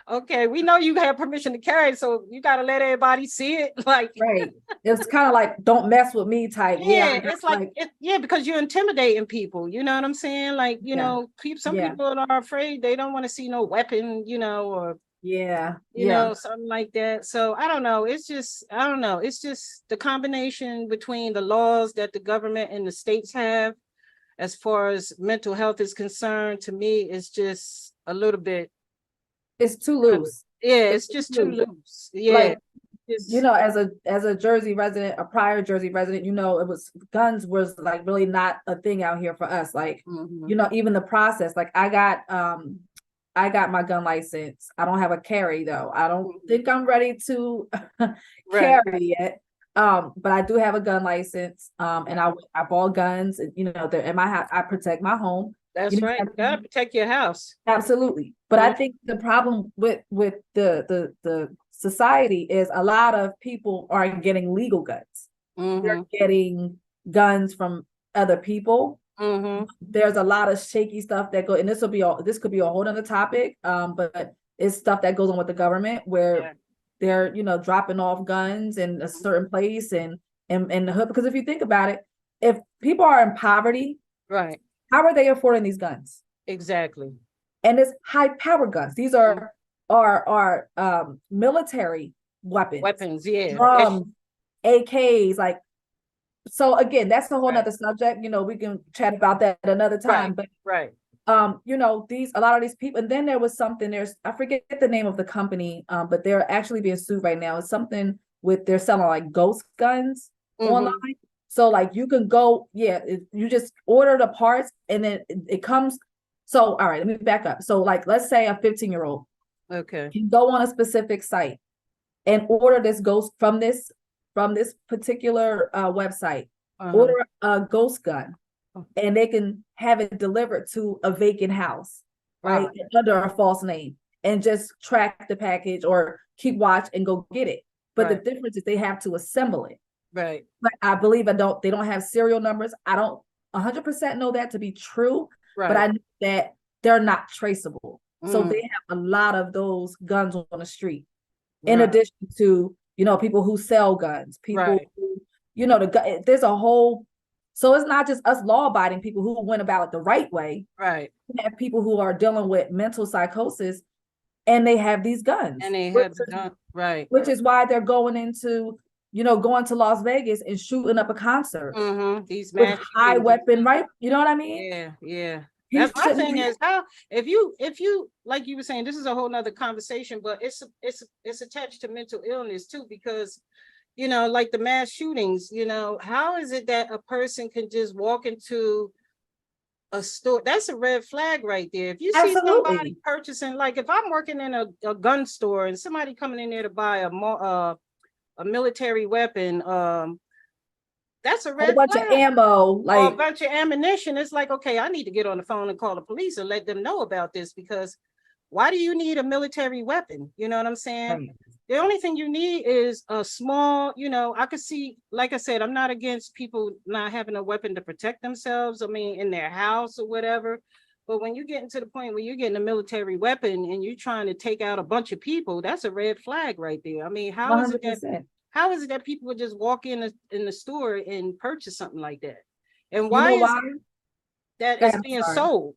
Okay, we know you have permission to carry, so you gotta let everybody see it. Like, Right. It's kind of like don't mess with me type. Yeah. yeah, it's like, yeah, because you're intimidating people. You know what I'm saying? Like, Yeah. some Yeah. people are afraid. They don't want to see no weapon, or Yeah. Yeah. something like that. So I don't know. It's just, I don't know. It's just the combination between the laws that the government and the states have as far as mental health is concerned. To me, it's just a little bit, It's too loose. yeah, it's just too loose. Yeah. Like, It's, as a Jersey resident, a prior Jersey resident, it was guns was like really not a thing out here for us. Like, mhm. even the process. Like I got my gun license. I don't have a carry though. I don't think I'm ready to Right. carry yet. But I do have a gun license. And I bought guns. And, they're in my house. I protect my home. That's right. You gotta protect your house. Absolutely. But I think the problem with the society is a lot of people aren't getting legal guns. They're getting guns from other people. There's a lot of shaky stuff that go, and this could be a whole other topic. But it's stuff that goes on with the government where they're, dropping off guns in a certain place and the hood. Because if you think about it, if people are in poverty, Right. how are they affording these guns? Exactly. And it's high power guns. These are military weapons, yeah. drums, AKs, like. So again, that's a whole nother subject. We can chat about that another time. But Right. a lot of these people, and then there was something, I forget the name of the company, but they're actually being sued right now. It's something they're selling like ghost guns online. So like you can go, you just order the parts and then it comes. So, all right, let me back up. So like, let's say a 15-year-old can go on a specific site and order this ghost from this particular website, order a ghost gun, and they can have it delivered to a vacant house, right? Under a false name, and just track the package or keep watch and go get it. But the difference is they have to assemble it. Right. But I believe they don't have serial numbers. I don't 100% know that to be true, but I know that they're not traceable. So they have a lot of those guns on the street. In addition to, people who sell guns, people who, there's a whole, so it's not just us law-abiding people who went about it the right way. Right. We have people who are dealing with mental psychosis and they have these guns. And they have the gun, right. Which is why they're going into, going to Las Vegas and shooting up a concert. These with high weapon, right? You know what I mean? Yeah, yeah. That's my thing is how if you like you were saying, this is a whole nother conversation, but it's attached to mental illness too, because like the mass shootings, how is it that a person can just walk into a store? That's a red flag right there. If you see somebody purchasing, like if I'm working in a gun store and somebody coming in there to buy a military weapon, that's a red bunch flag. Of ammo, like a bunch of ammunition. It's like, okay, I need to get on the phone and call the police and let them know about this, because why do you need a military weapon? You know what I'm saying? Right. The only thing you need is a small, I could see, like I said, I'm not against people not having a weapon to protect themselves. I mean, in their house or whatever. But when you get into the point where you're getting a military weapon and you're trying to take out a bunch of people, that's a red flag right there. I mean, how 100%. Is it that people would just walk in the store and purchase something like that? And why is it that it's being sold?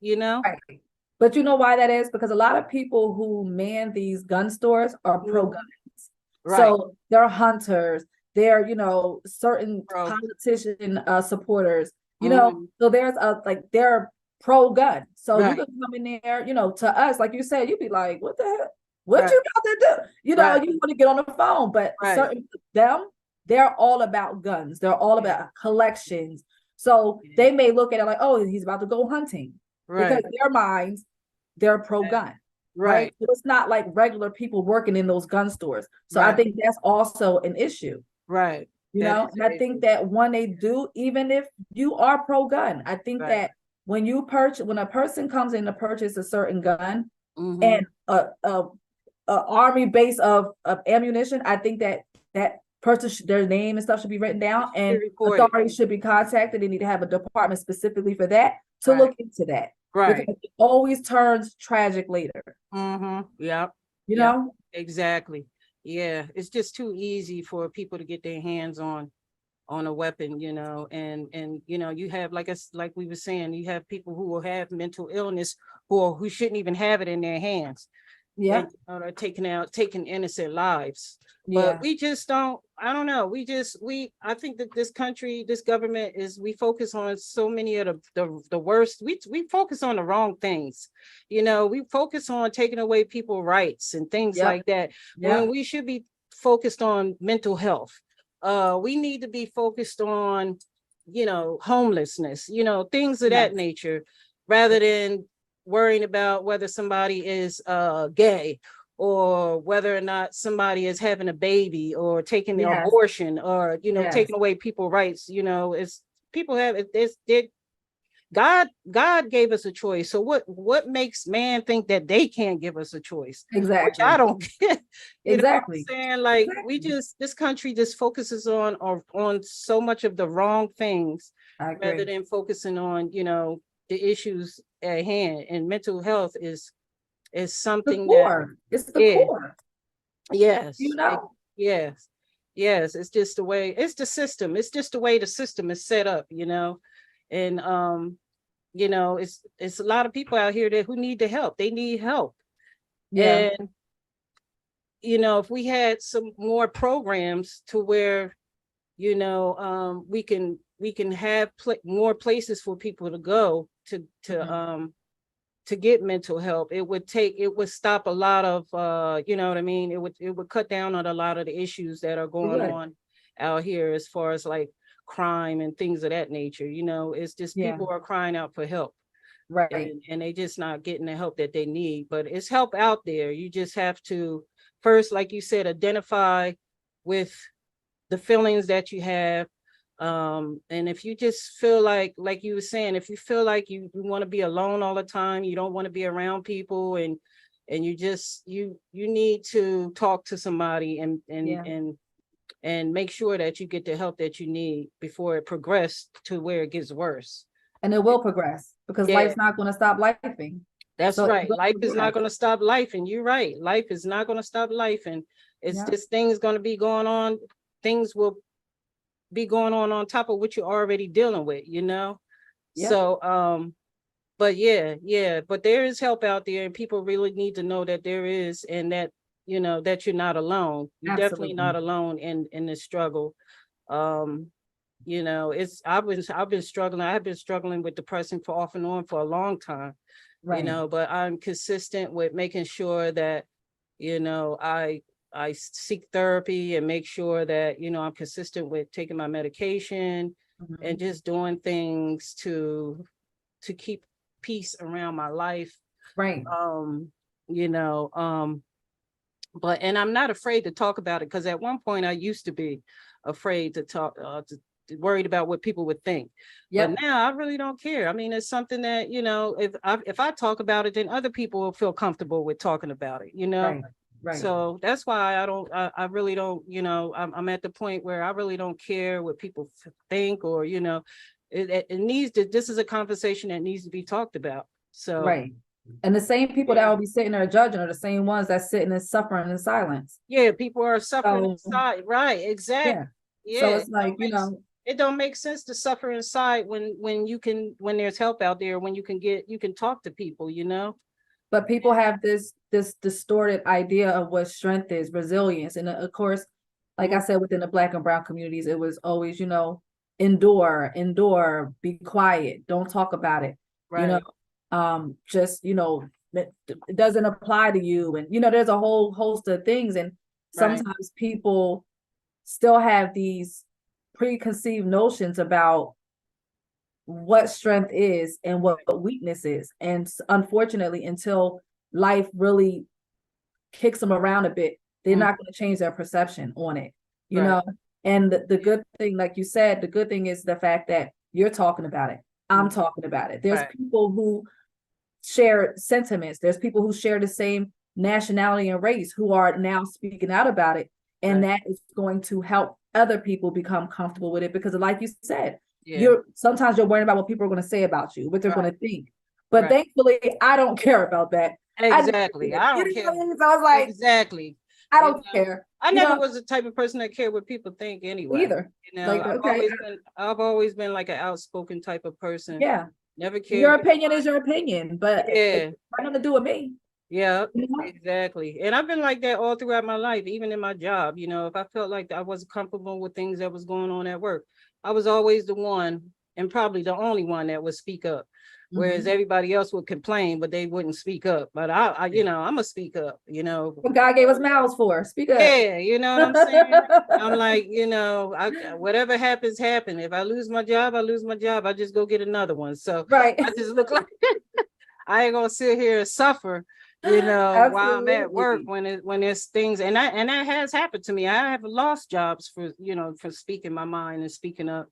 you know? Right. But you know why that is? Because a lot of people who man these gun stores are pro Mhm. guns. Right. So they're hunters, they're, certain Bro. politician supporters, Mhm. so there's they're pro gun. So you Right. can come in there, to us, like you said, you'd be like, what the hell? What Right. you got to do? Right. You want to get on the phone, but Right. they're all about guns. They're all Yeah. about collections. So Yeah. they may look at it like, oh, he's about to go hunting because Right. their minds, they're pro-gun, right? Right. So it's not like regular people working in those gun stores. So I Right. think that's also an issue, Right. That is and I an think issue. that when they do, even if you are pro-gun, I think Right. that when a person comes in to purchase a certain gun Mhm. and a army base of ammunition, I think that person their name and stuff should be written down, Be and recorded. authorities should be contacted. They need to have a department specifically for that to Right. look into that, because Right. it always turns tragic later. Mhm. Yep. You Yep. know? Exactly. Yeah. It's just too easy for people to get their hands on a weapon, and you have, like we were saying, you have people who will have mental illness who shouldn't even have it in their hands, Yeah, and are taking innocent lives. But yeah, we just don't, I don't know, I think that this country, this government, we focus on so many of the worst. We focus on the wrong things. We focus on taking away people's rights and things yep, like that, when yep, we should be focused on mental health. We need to be focused on, homelessness, things of that yes, nature, rather than worrying about whether somebody is gay, or whether or not somebody is having a baby, or taking the yes, abortion, or yes, taking away people's rights. It's people have it's God gave us a choice. So what makes man think that they can't give us a choice? Which I exactly, don't get. You know what I'm exactly, saying? Like, exactly. this country just focuses on so much of the wrong things, I rather agree. than focusing on, the issues at hand. And mental health is The something that core. It's the is, core. You yes, know. yes, yes. It's just the way, it's the system. It's just the way the system is set up. And it's a lot of people out here that who need the help. They need help. Yeah. And if we had some more programs to where, we can have more places for people to go Mhm. to get mental help. It would stop a lot of, you know what I mean? It would cut down on a lot of the issues that are It going would. on out here, as far as like crime and things of that nature. It's just Yeah. people are crying out for help, Right. and they just not getting the help that they need. But it's help out there. You just have to first, like you said, identify with the feelings that you have. And if you just feel like you were saying, if you feel like you want to be alone all the time, you don't want to be around people, and you need to talk to somebody, Yeah. and make sure that you get the help that you need before it progresses to where it gets worse. And it will progress because Yeah, life's not going to stop lifing. that's So it right. will Life is not progress. going to stop life, and you're right. Life is not going to stop life, and it's Yeah. just things going to be going on. Things will be going on top of what you're already dealing with. Yeah. So, but yeah, but there is help out there, and people really need to know that there is, and that you're not alone. You're definitely Absolutely. not alone in this struggle. Um, it's I've been struggling. I have been struggling with depression for off and on for a long time, Right. but I'm consistent with making sure that, I seek therapy, and make sure that, I'm consistent with taking my medication, and Mhm. just doing things to keep peace around my life. Right. Um, you know, and I'm not afraid to talk about it, because at one point I used to be afraid to talk, worried about what people would think. But Yep. now I really don't care. I mean, it's something that, if I talk about it, then other people will feel comfortable with talking about it. Right. Right. So that's why I really don't, I'm at the point where I really don't care what people think, or, it needs to, this is a conversation that needs to be talked about. So, Right. And the same people that yeah. will be sitting there judging are the same ones that's sitting and suffering in silence. Yeah, people are suffering So inside. Right, yeah. exactly. So Yeah, it's like, makes it don't make sense to suffer inside when you can, when there's help out there, when you can talk to people, you know. But people have this distorted idea of what strength is, resilience. And of course, like I said, within the Black and brown communities, it was always, endure, be quiet, don't talk about it. Right. Just, it doesn't apply to you. And, there's a whole host of things. And Right. sometimes people still have these preconceived notions about what strength is and what weakness is. And unfortunately, until life really kicks them around a bit, they're not going to change their perception on it, you Right. know? And the good thing, like you said, the good thing is the fact that you're talking about it. I'm talking about it. There's Right. people who share sentiments. There's people who share the same nationality and race who are now speaking out about it. And Right. that is going to help other people become comfortable with it, because like you said, Yeah. sometimes you're worried about what people are going to say about you, what they're going Right. to think. But Right. thankfully, I don't care about that. Exactly. I don't You know care. what I mean? So I was like, Exactly. I don't care. I never was the type of person that cared what people think anyway. Either. You know, Like, okay, I've always been like an outspoken type of person. yeah. Never cared. Your opinion is your opinion, but Yeah. it's nothing to do with me. Yeah, You know? exactly. And I've been like that all throughout my life, even in my job. You know, if I felt like I wasn't comfortable with things that was going on at work, I was always the one, and probably the only one, that would speak up. Whereas everybody else would complain, but they wouldn't speak up. But I'm gonna speak up, What God gave us mouths for. Speak up. Yeah, you know what I'm saying? I'm like, whatever happens, happen. If I lose my job, I lose my job. I just go get another one. So Right. I just look like I ain't gonna sit here and suffer, while I'm at work when there's things, and that has happened to me. I have lost jobs for speaking my mind and speaking up,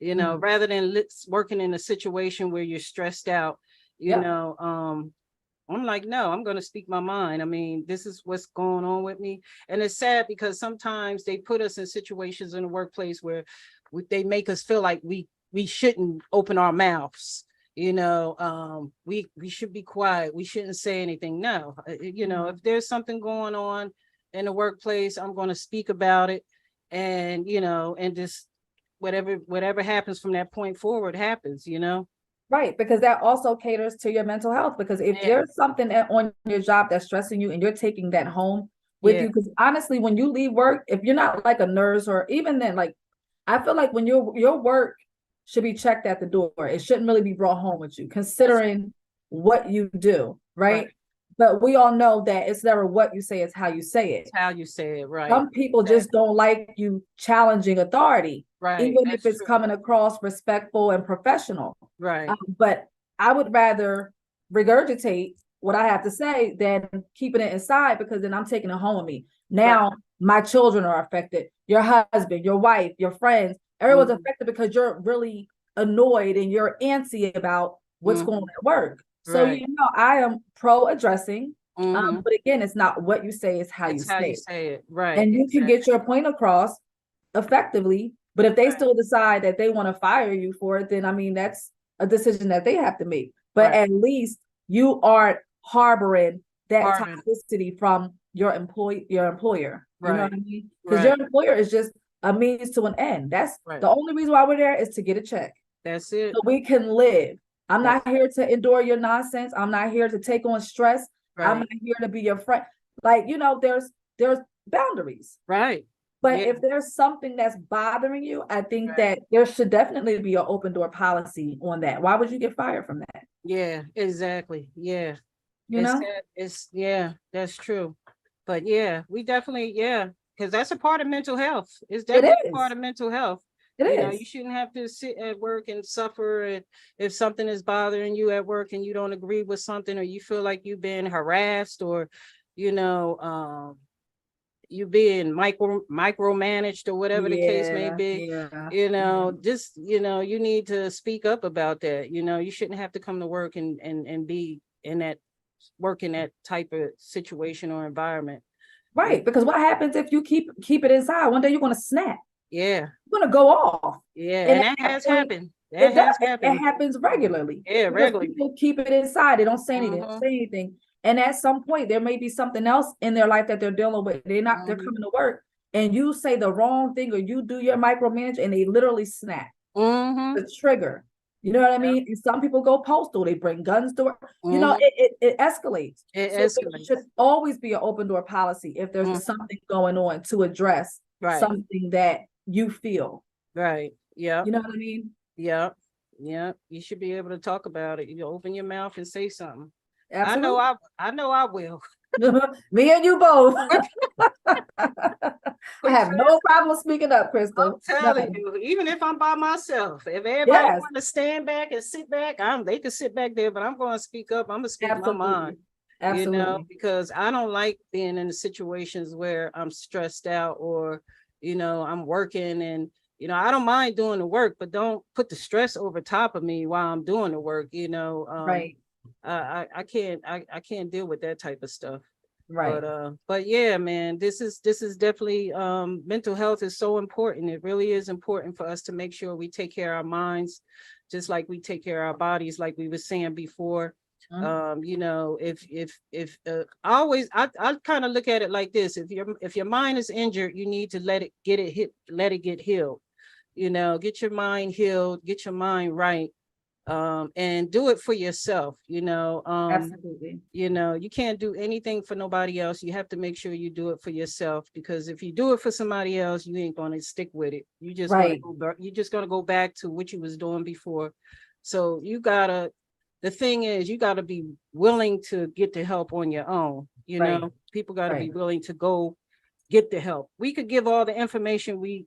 rather than working in a situation where you're stressed out, I'm like, no, I'm going to speak my mind. I mean, this is what's going on with me. And it's sad because sometimes they put us in situations in the workplace where they make us feel like we shouldn't open our mouths. We should be quiet. We shouldn't say anything. No, if there's something going on in the workplace, I'm going to speak about it. And, and just whatever happens from that point forward happens, Right, because that also caters to your mental health. Because if there's something on your job that's stressing you and you're taking that home with you, because honestly, when you leave work, if you're not like a nurse, or even then, like, I feel like when your work should be checked at the door, it shouldn't really be brought home with you, considering what you do, right? But we all know that it's never what you say, it's how you say it. It's how you say it, right? Some people just don't like you challenging authority, right? Even if it's coming across respectful and professional, right? But I would rather regurgitate what I have to say than keeping it inside, because then I'm taking it home with me. Now my children are affected, your husband, your wife, your friends, everyone's affected because you're really annoyed and you're antsy about what's going on at work. So, I am pro addressing, but again, it's not what you say, it's how you say it. Right. And you can get your point across effectively, but if they still decide that they want to fire you for it, then I mean, that's a decision that they have to make. But at least you aren't harboring that toxicity from your employer. You know what I mean? Because your employer is just a means to an end. That's the only reason why we're there, is to get a check. That's it. So we can live. I'm not here to endure your nonsense. I'm not here to take on stress. I'm not here to be your friend. Like, there's boundaries. Right. But if there's something that's bothering you, I think that there should definitely be an open door policy on that. Why would you get fired from that? Yeah, exactly. Yeah. It's that's true. But we definitely, because that's a part of mental health. It's definitely part of mental health. It is. You shouldn't have to sit at work and suffer. And if something is bothering you at work and you don't agree with something, or you feel like you've been harassed, or, you being micromanaged, or whatever the case may be, you need to speak up about that. You shouldn't have to come to work and be in that type of situation or environment. Right. Because what happens if you keep it inside? One day you're going to snap. Yeah. You're going to go off. Yeah. And that has happened. It happens regularly. Yeah, regularly. People keep it inside. They don't say anything. And at some point, there may be something else in their life that they're dealing with. They're coming to work and you say the wrong thing or you do your micromanage and they literally snap. Mm-hmm. The trigger. You know what I mean? And some people go postal, they bring guns to it. You know, Mm-hmm. it escalates. It So there escalates. should always be an open door policy if there's Mhm. something going on to address Right. something that you feel. Right. Yeah. You know what I mean? Yeah. Yeah. You should be able to talk about it. You open your mouth and say something. Absolutely. I know I will. Me and you both. I have Because no problem speaking up, I'm Crystal. telling None. you, even if I'm by myself, if everybody Yes, want to stand back and sit back, they can sit back there, but I'm going to speak up. I'm going to speak my mind, absolutely. you know, Absolutely. because I don't like being in the situations where I'm stressed out or, you know, I'm working and, you know, I don't mind doing the work, but don't put the stress over top of me while I'm doing the work, you know. Right. I can't deal with that type of stuff. Right. But yeah, man, this is definitely mental health is so important. It really is important for us to make sure we take care of our minds, just like we take care of our bodies, like we were saying before. You know, if I kind of look at it like this: if your mind is injured, you need to let it get healed. You know, get your mind healed, get your mind right, and do it for yourself. Absolutely. You know, you can't do anything for nobody else. You have to make sure you do it for yourself, because if you do it for somebody else, you ain't going to stick with it. You just Right. you're just going to go back to what you was doing before. So the thing is, you gotta be willing to get the help on your own. You Right. know, people gotta be Right. willing to go get the help. We could give all the information we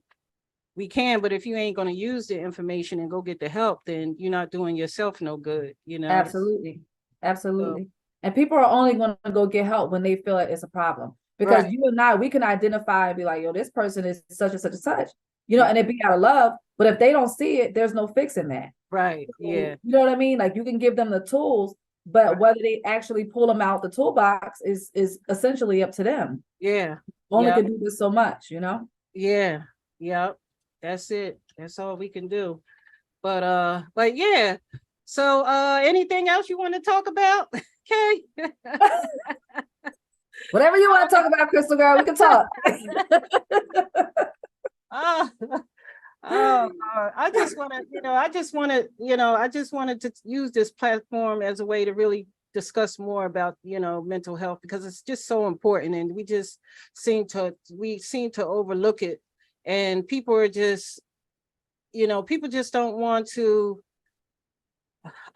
can, but if you ain't going to use the information and go get the help, then you're not doing yourself no good, you know? Absolutely. So, Absolutely. And people are only going to go get help when they feel like it's a problem. Because right. you and I, we can identify and be like, yo, this person is such and such and such, you know, Yeah. and it be out of love. But if they don't see it, there's no fixing that. Right. Yeah. You know what I mean? Like you can give them the tools, but Right. whether they actually pull them out the toolbox is essentially up to them. Yeah. Only Yeah. can do this so much, you know? Yeah. Yep. That's it. That's all we can do. But yeah. So anything else you want to talk about? Okay. Whatever you want to talk about, Crystal Girl, we can talk. Oh, oh, I just want to, I just wanted to use this platform as a way to really discuss more about, mental health, because it's just so important, and we seem to overlook it, and people are just, people just don't want to.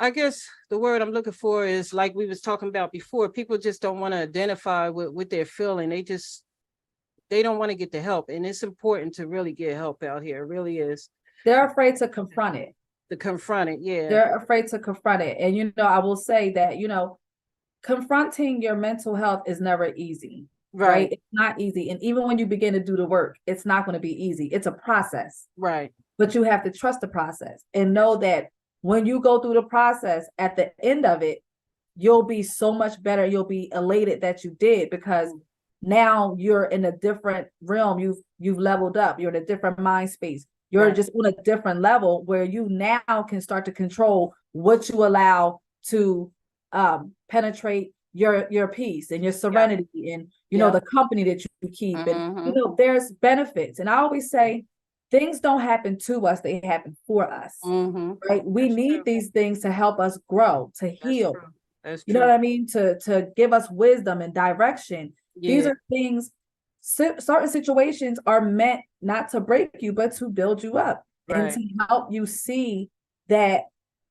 I guess the word I'm looking for is, like we was talking about before, people just don't want to identify with what they're feeling. They don't want to get the help. And it's important to really get help out here. It really is. They're afraid to confront it. Yeah. They're afraid to confront it. And, I will say that, confronting your mental health is never easy. Right? It's not easy. And even when you begin to do the work, it's not going to be easy. It's a process. Right. But you have to trust the process and know that when you go through the process, at the end of it, you'll be so much better. You'll be elated that you did, because now you're in a different realm. You've leveled up. You're in a different mind space. You're just on a different level where you now can start to control what you allow to penetrate your peace and your serenity and the company that you keep. And there's benefits. And I always say, things don't happen to us, they happen for us. Right? We need these things to help us grow, to heal. That's true. You know what I mean? To give us wisdom and direction. These are things, certain situations are meant not to break you, but to build you up and to help you see that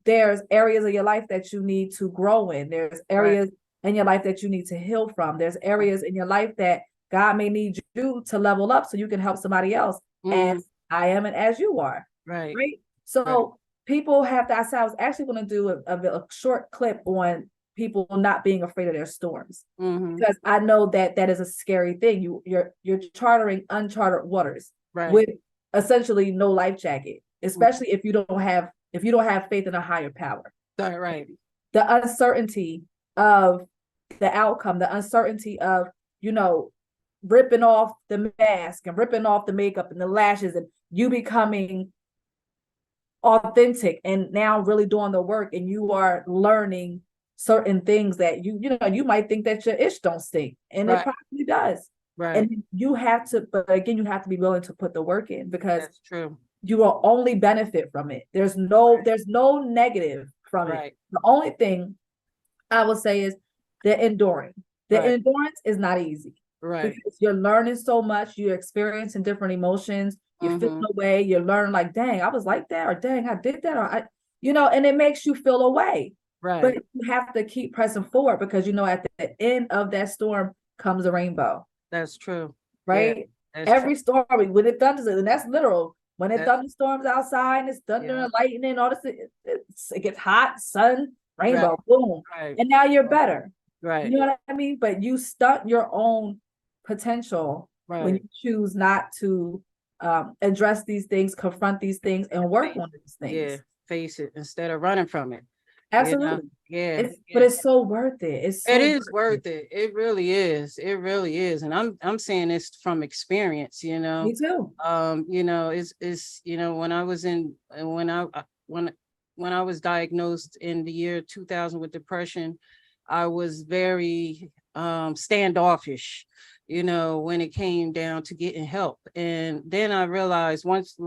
there's areas of your life that you need to grow in. There's areas in your life that you need to heal from. There's areas in your life that God may need you to level up so you can help somebody else as I am and as you are. Right. So people have to, I was actually going to do a short clip on people not being afraid of their storms, because I know that is a scary thing. You're chartering uncharted waters with essentially no life jacket, especially if you don't have faith in a higher power. Right. The uncertainty of the outcome, the uncertainty of, ripping off the mask and ripping off the makeup and the lashes, and you becoming authentic and now really doing the work, and you are learning certain things that you might think that your ish don't stink, and it probably does. Right. And you have to, but again, you have to be willing to put the work in, because That's true. you will only benefit from it. There's no negative from it. Right. The only thing I would say is the enduring. The Right. endurance is not easy, Right. because you're learning so much, you're experiencing different emotions, you're feeling away, you're learning like, dang, I was like that, or dang, I did that, or and it makes you feel away. But Right. you have to keep pressing forward, because at the end of that storm comes a rainbow, That's true. Yeah, right? that's Every true. storm, when it thunders, and that's literal. When it That's, thunderstorms outside, and it's thunder yeah. and lightning, all this, it gets hot, sun, Right. rainbow, boom, Right. and now you're better. Right. You know what I mean? But you stunt your own potential when Right. you choose not to address these things, confront these things, and work on these Yeah. things. Face it instead of running from it. Absolutely. Yeah. But it's so worth it. It's so It is worth it. It really is. It really is. And I'm saying this from experience, Me too. It's when I was when I was diagnosed in the year 2000 with depression, I was very standoffish, when it came down to getting help. And then I realized once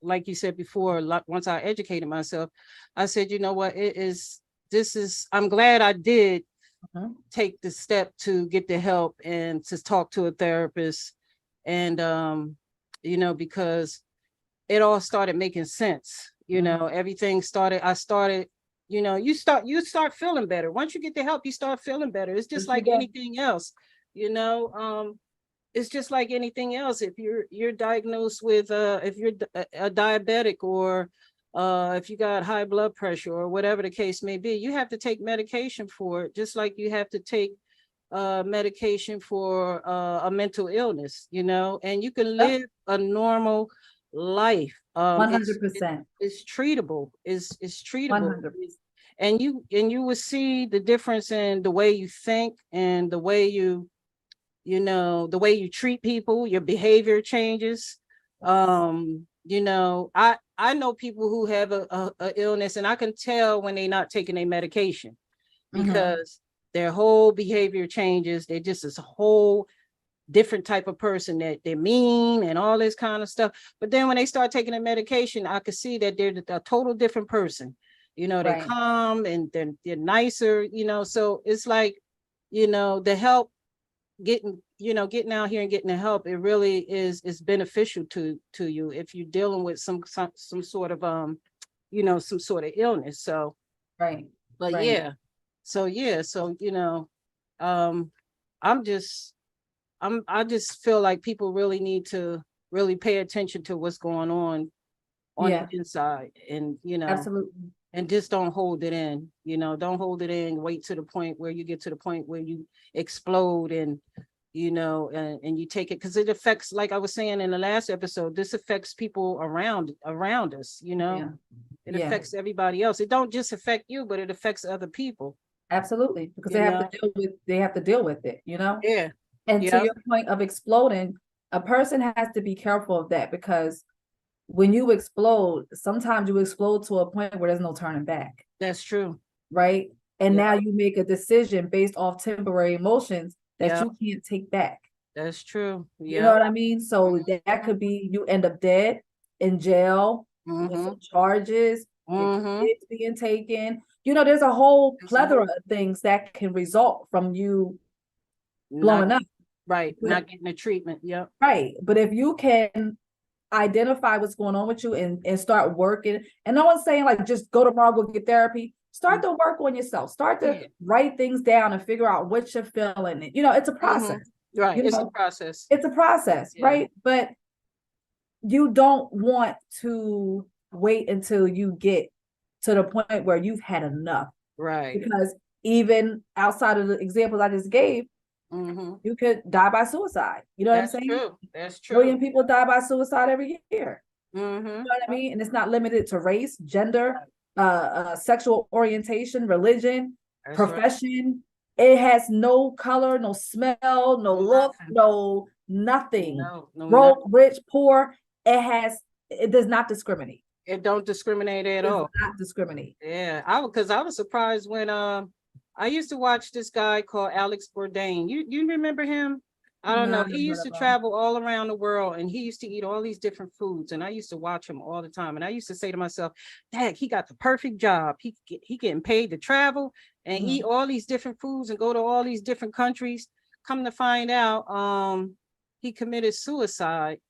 like you said before, once I educated myself, I said, you know what, I'm glad I did take the step to get the help and to talk to a therapist. And because it all started making sense. Everything started, you start feeling better. Once you get the help, you start feling better. It's just like anything else, it's just like anything else. If you're diagnosed with if you're a diabetic, or if you got high blood pressure, or whatever the case may be, you have to take medication for it, just like you have to take medication for a mental illness, and you can live a normal life. 100%. It's treatable. It's treatable. 100%. And you will see the difference in the way you think, and the way the way you treat people. Your behavior changes. I know people who have a illness, and I can tell when they're not taking their medication, because their whole behavior changes. They're just this whole different type of person, that they're mean and all this kind of stuff. But then when they start taking their medication, I could see that they're a total different person. They're calm, and they're nicer, so it's like, the help, getting out here and getting the help, it really is beneficial to you if you're dealing with some sort of some sort of illness. So Right. but Right. yeah, so I just feel like people really need to really pay attention to what's going on the inside, and Absolutely. and just don't hold it in. Don't hold it in. Wait to the point where you get to the point where you explode, and and you take it, because it affects, like I was saying in the last episode, this affects people around us. It affects everybody else. It don't just affect you, but it affects other people. Absolutely, because they have to deal with it. Yeah. And to your point of exploding, a person has to be careful of that, because when you explode, sometimes you explode to a point where there's no turning back. That's true. Right. And now you make a decision based off temporary emotions that you can't take back. That's true. You know what I mean? So that could be you end up dead, in jail, with some charges, your kids being taken. There's a whole plethora of things that can result from you blowing up. Right. Not getting the treatment. Yep. Right. But if you can identify what's going on with you, and start working, and no one's saying like just go tomorrow, go get therapy. Start to work on yourself. Start to write things down and figure out what you're feeling. It's a process. Right. It's a process. It's a process, right? But you don't want to wait until you get to the point where you've had enough. Right. Because even outside of the examples I just gave, you could die by suicide. You know what I'm saying? True. That's true. 1 million people die by suicide every year. You know what I mean? And it's not limited to race, gender, sexual orientation, religion, profession. It has no color, no smell, no look, no nothing. No, broke, rich, poor. It does not discriminate. It don't discriminate at all. It does not discriminate. Yeah, because I was surprised when I used to watch this guy called Alex Bourdain. You remember him? I don't No, I know. never He used heard to of 'em. travel all around the world and he used to eat all these different foods. And I used to watch him all the time. And I used to say to myself, Dad, he got the perfect job. He getting paid to travel and eat all these different foods and go to all these different countries. Come to find out, he committed suicide.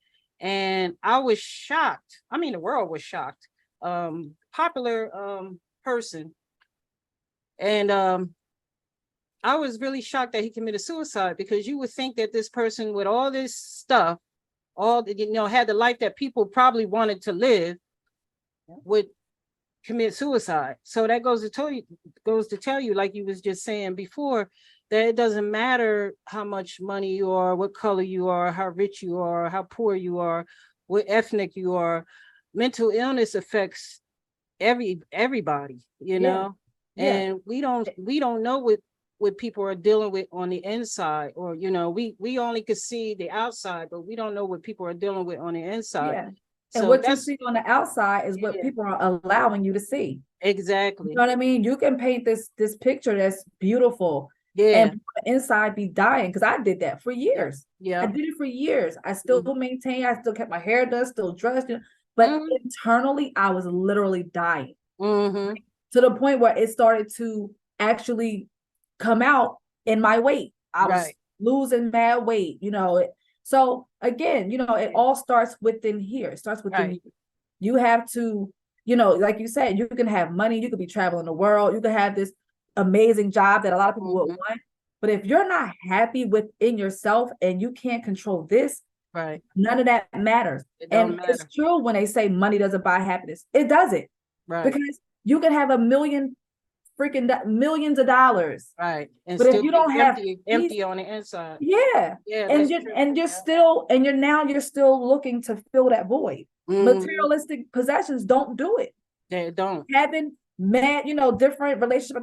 And I was shocked. I mean, the world was shocked. Popular person. And I was really shocked that he committed suicide because you would think that this person with all this stuff, had the life that people probably wanted to live, would commit suicide. So that goes to tell you, like you was just saying before, that it doesn't matter how much money you are, what color you are, how rich you are, how poor you are, what ethnic you are. Mental illness affects everybody, Yeah. and we don't know what people are dealing with on the inside, or we only could see the outside, but we don't know what people are dealing with on the inside. Yeah. And So what you that's see on the outside is what people are allowing you to see. You exactly. know what I mean? You can paint this picture that's beautiful Yeah. and inside be dying, because I did that for years. Yeah. I did it for years. I still maintain, I still kept my hair done, still dressed, but internally I was literally dying to the point where it started to actually come out in my weight. I was losing mad weight, So again, it all starts within here. It starts within you. You have to, like you said, you can have money, you could be traveling the world, you could have this amazing job that a lot of people would want. But if you're not happy within yourself and you can't control this, none of that matters. And it's true when they say money doesn't buy happiness. It doesn't. Because you can have millions of dollars. And but if you don't have empty on the inside. And you're still looking to fill that void. Materialistic possessions don't do it. They don't. Having different relationship,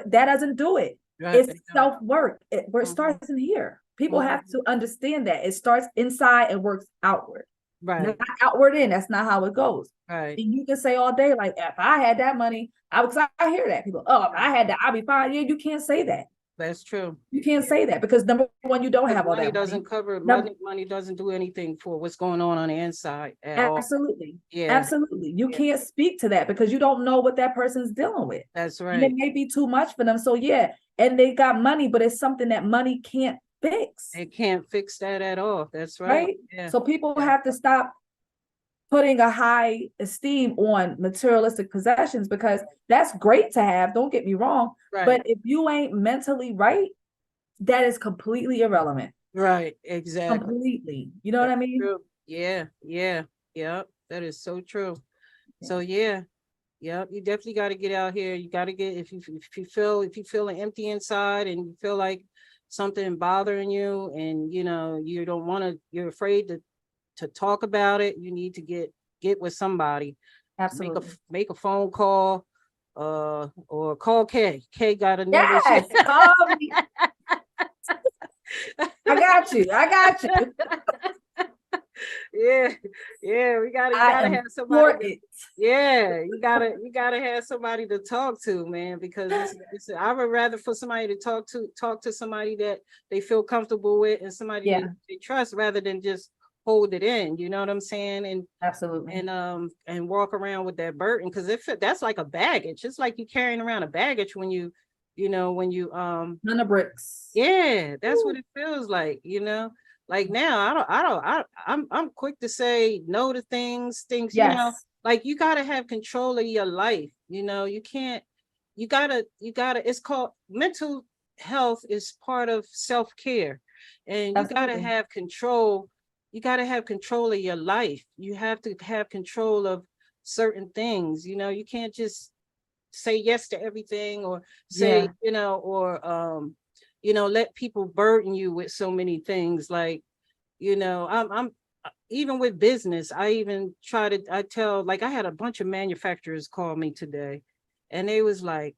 that doesn't do it. It's self-work. Where it starts in here. People have to understand that it starts inside and works outward. Not outward in. That's not how it goes. And you can say all day, like, if I had that money, I hear that people, if I had that, I'd be fine. Yeah, you can't say that. That's true. You can't say that because number one, you don't have all that money. Doesn't cover money doesn't do anything for what's going on the inside at absolutely all. Yeah, absolutely. You can't speak to that because you don't know what that person's dealing with. That's right. And it may be too much for them. So and they got money, but it's something that money can't fix. It can't fix that at all. That's right. So people have to stop putting a high esteem on materialistic possessions, because that's great to have, don't get me wrong, but if you ain't mentally right, that is completely irrelevant. Exactly. Completely. You know what I mean? True. Yeah. That is so true. So you definitely got to get out here. You got to get, if you feel empty inside and you feel like something bothering you, and you don't want to, you're afraid to talk about it, you need to get with somebody. Absolutely. Make a phone call, or call Kay. Kay got a number. Yes, call me. I got you. We gotta have somebody. You gotta have somebody to talk to, man, because I would rather for somebody to talk to somebody that they feel comfortable with and somebody they trust, rather than just hold it in, you know what I'm saying? And absolutely. And walk around with that burden, because that's like a baggage. It's like you carrying around a baggage when you ton of bricks. That's what it feels like, like now I'm quick to say no to things, like you got to have control of your life. You can't, you gotta, it's called mental health is part of self-care, and you got to have control. You got to have control of your life. You have to have control of certain things. You can't just say yes to everything, or say, let people burden you with so many things. Like, I'm even with business, I had a bunch of manufacturers call me today, and they was like,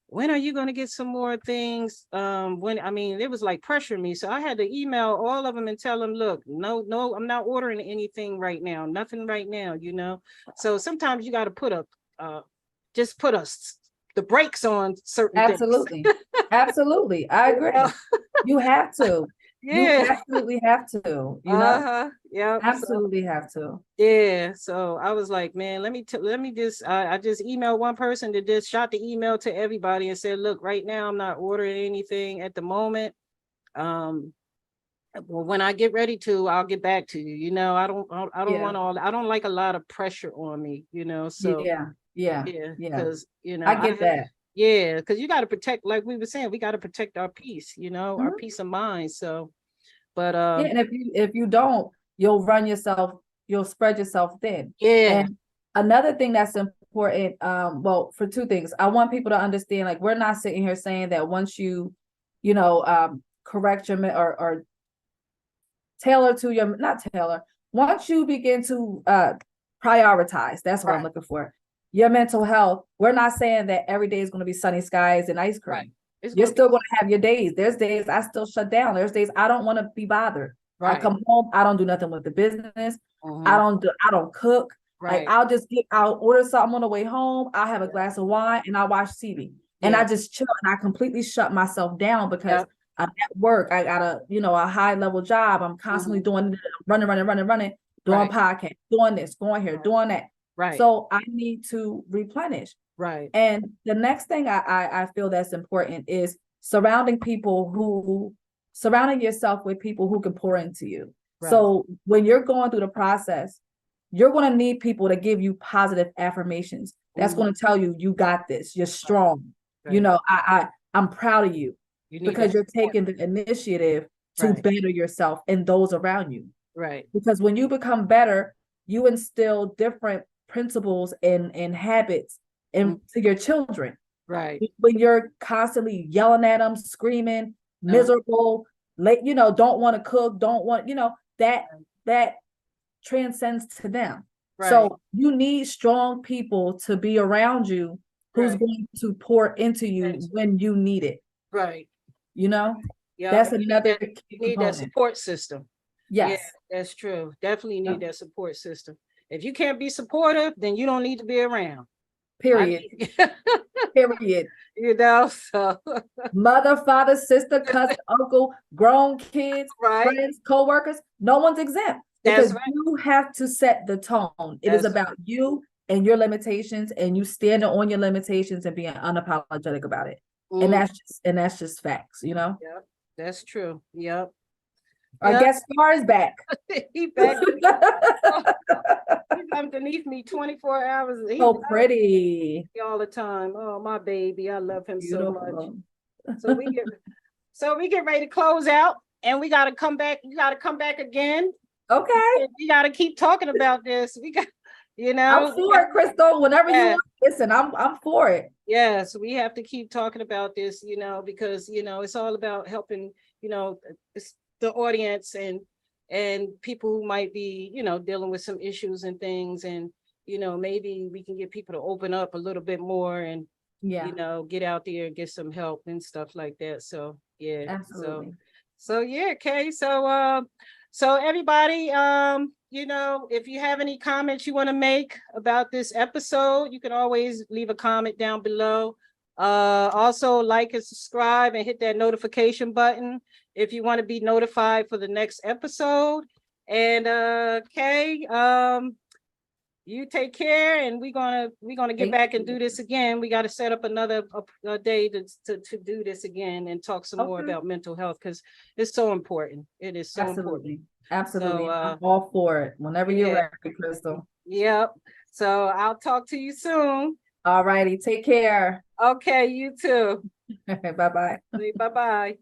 when are you going to get some more things? It was like pressuring me. So I had to email all of them and tell them, look, no, I'm not ordering anything right now. Nothing right now, So sometimes you got to put the brakes on certain things. Absolutely. I agree. You have to. You Yeah. absolutely have to, you know, Uh-huh. Yep. absolutely have to. Yeah, so I was like, man, let me just I just emailed one person that just shot the email to everybody and said, look, right now I'm not ordering anything at the moment. Um, well, when I get ready to, I'll get back to you. I don't Yeah, want I don't like a lot of pressure on me, so yeah, yeah, yeah, yeah. because I get that. yeah, because you got to protect, like we were saying, we got to protect our peace, our Mhm. peace of mind. So, but Yeah, and if you don't, you'll you'll spread yourself thin. yeah, And another thing that's important, well, for two things, I want people to understand, like, we're not sitting here saying that once correct your or tailor to your, not tailor, once you begin to prioritize, that's what I'm right, looking for, your mental health, we're not saying that every day is going to be sunny skies and ice right. cream. It's You're gonna be still going to have your days. There's days I still shut down. There's days I don't want to be bothered. I right. come home, I don't do nothing with the business. Mhm. I don't cook. Like, Right. I'll order something on the way home. I'll have a Yeah. glass of wine and I watch TV. And I Yeah. just chill and I completely shut myself down because Yep. I'm at work. I got a high level job. I'm constantly Mhm. doing running, doing Right. podcasts, doing this, going here, Right. doing that. Right. So I need to replenish. Right. And the next thing I feel that's important is surrounding yourself with people who can pour into you. Right. So when you're going through the process, you're going to need people to give you positive affirmations. That's Mhm. going to tell you, you got this, you're Right. strong. You Right. know, I'm proud of you, You need because that you're support. taking the initiative to Right. better yourself and those around you. Right. Because when you become better, you instill different principles and habits Mhm. into your children. Right. When you're constantly yelling at them, screaming, No. miserable, late, don't want to cook, don't want, that transcends to them. Right. So you need strong people to be around you who's Right. going to pour into you That's when you need it. right. You know, Yeah. that's another You key need that component. support system. Yeah, Yes. that's true. Definitely Yeah. need that support system. If you can't be supportive, then you don't need to be around. I Period. need, Period. so Mother, father, sister, cousin, uncle, grown kids, right. friends, co-workers, no one's exempt, That's because right. you have to set the tone. It is That's about you and your limitations, and you standing on your limitations and being unapologetic about it. And mm, that's just facts, you know. yep. That's true. Yep. Our Yep. guest star is back. He back. Oh, he's underneath me 24 hours. He So pretty. all the time. Oh, my baby. I love him so much. Beautiful. So we get ready to close out, and we gotta come back. You gotta come back again. Okay. We gotta keep talking about this. We got, I'm for it, Crystal. Whenever you yeah, want, listen, I'm for it. yes, we have to keep talking about this, because it's all about helping, the audience and people who might be, dealing with some issues and things, and maybe we can get people to open up a little bit more and Yeah, get out there and get some help and stuff like that. So yeah, absolutely. so yeah, okay. So everybody, if you have any comments you want to make about this episode, you can always leave a comment down below. Also like and subscribe and hit that notification button if you want to be notified for the next episode. And okay, you take care, and we're gonna get Thank back and do you. this again. We got to set up another a day to do this again and talk some more Okay. about mental health, because it's so important. It is so important. Absolutely. Absolutely. So I'm all for it. Whenever you're yeah, ready, Crystal. yep. So I'll talk to you soon. All righty. Take care. Okay, you too. Bye bye. Bye bye.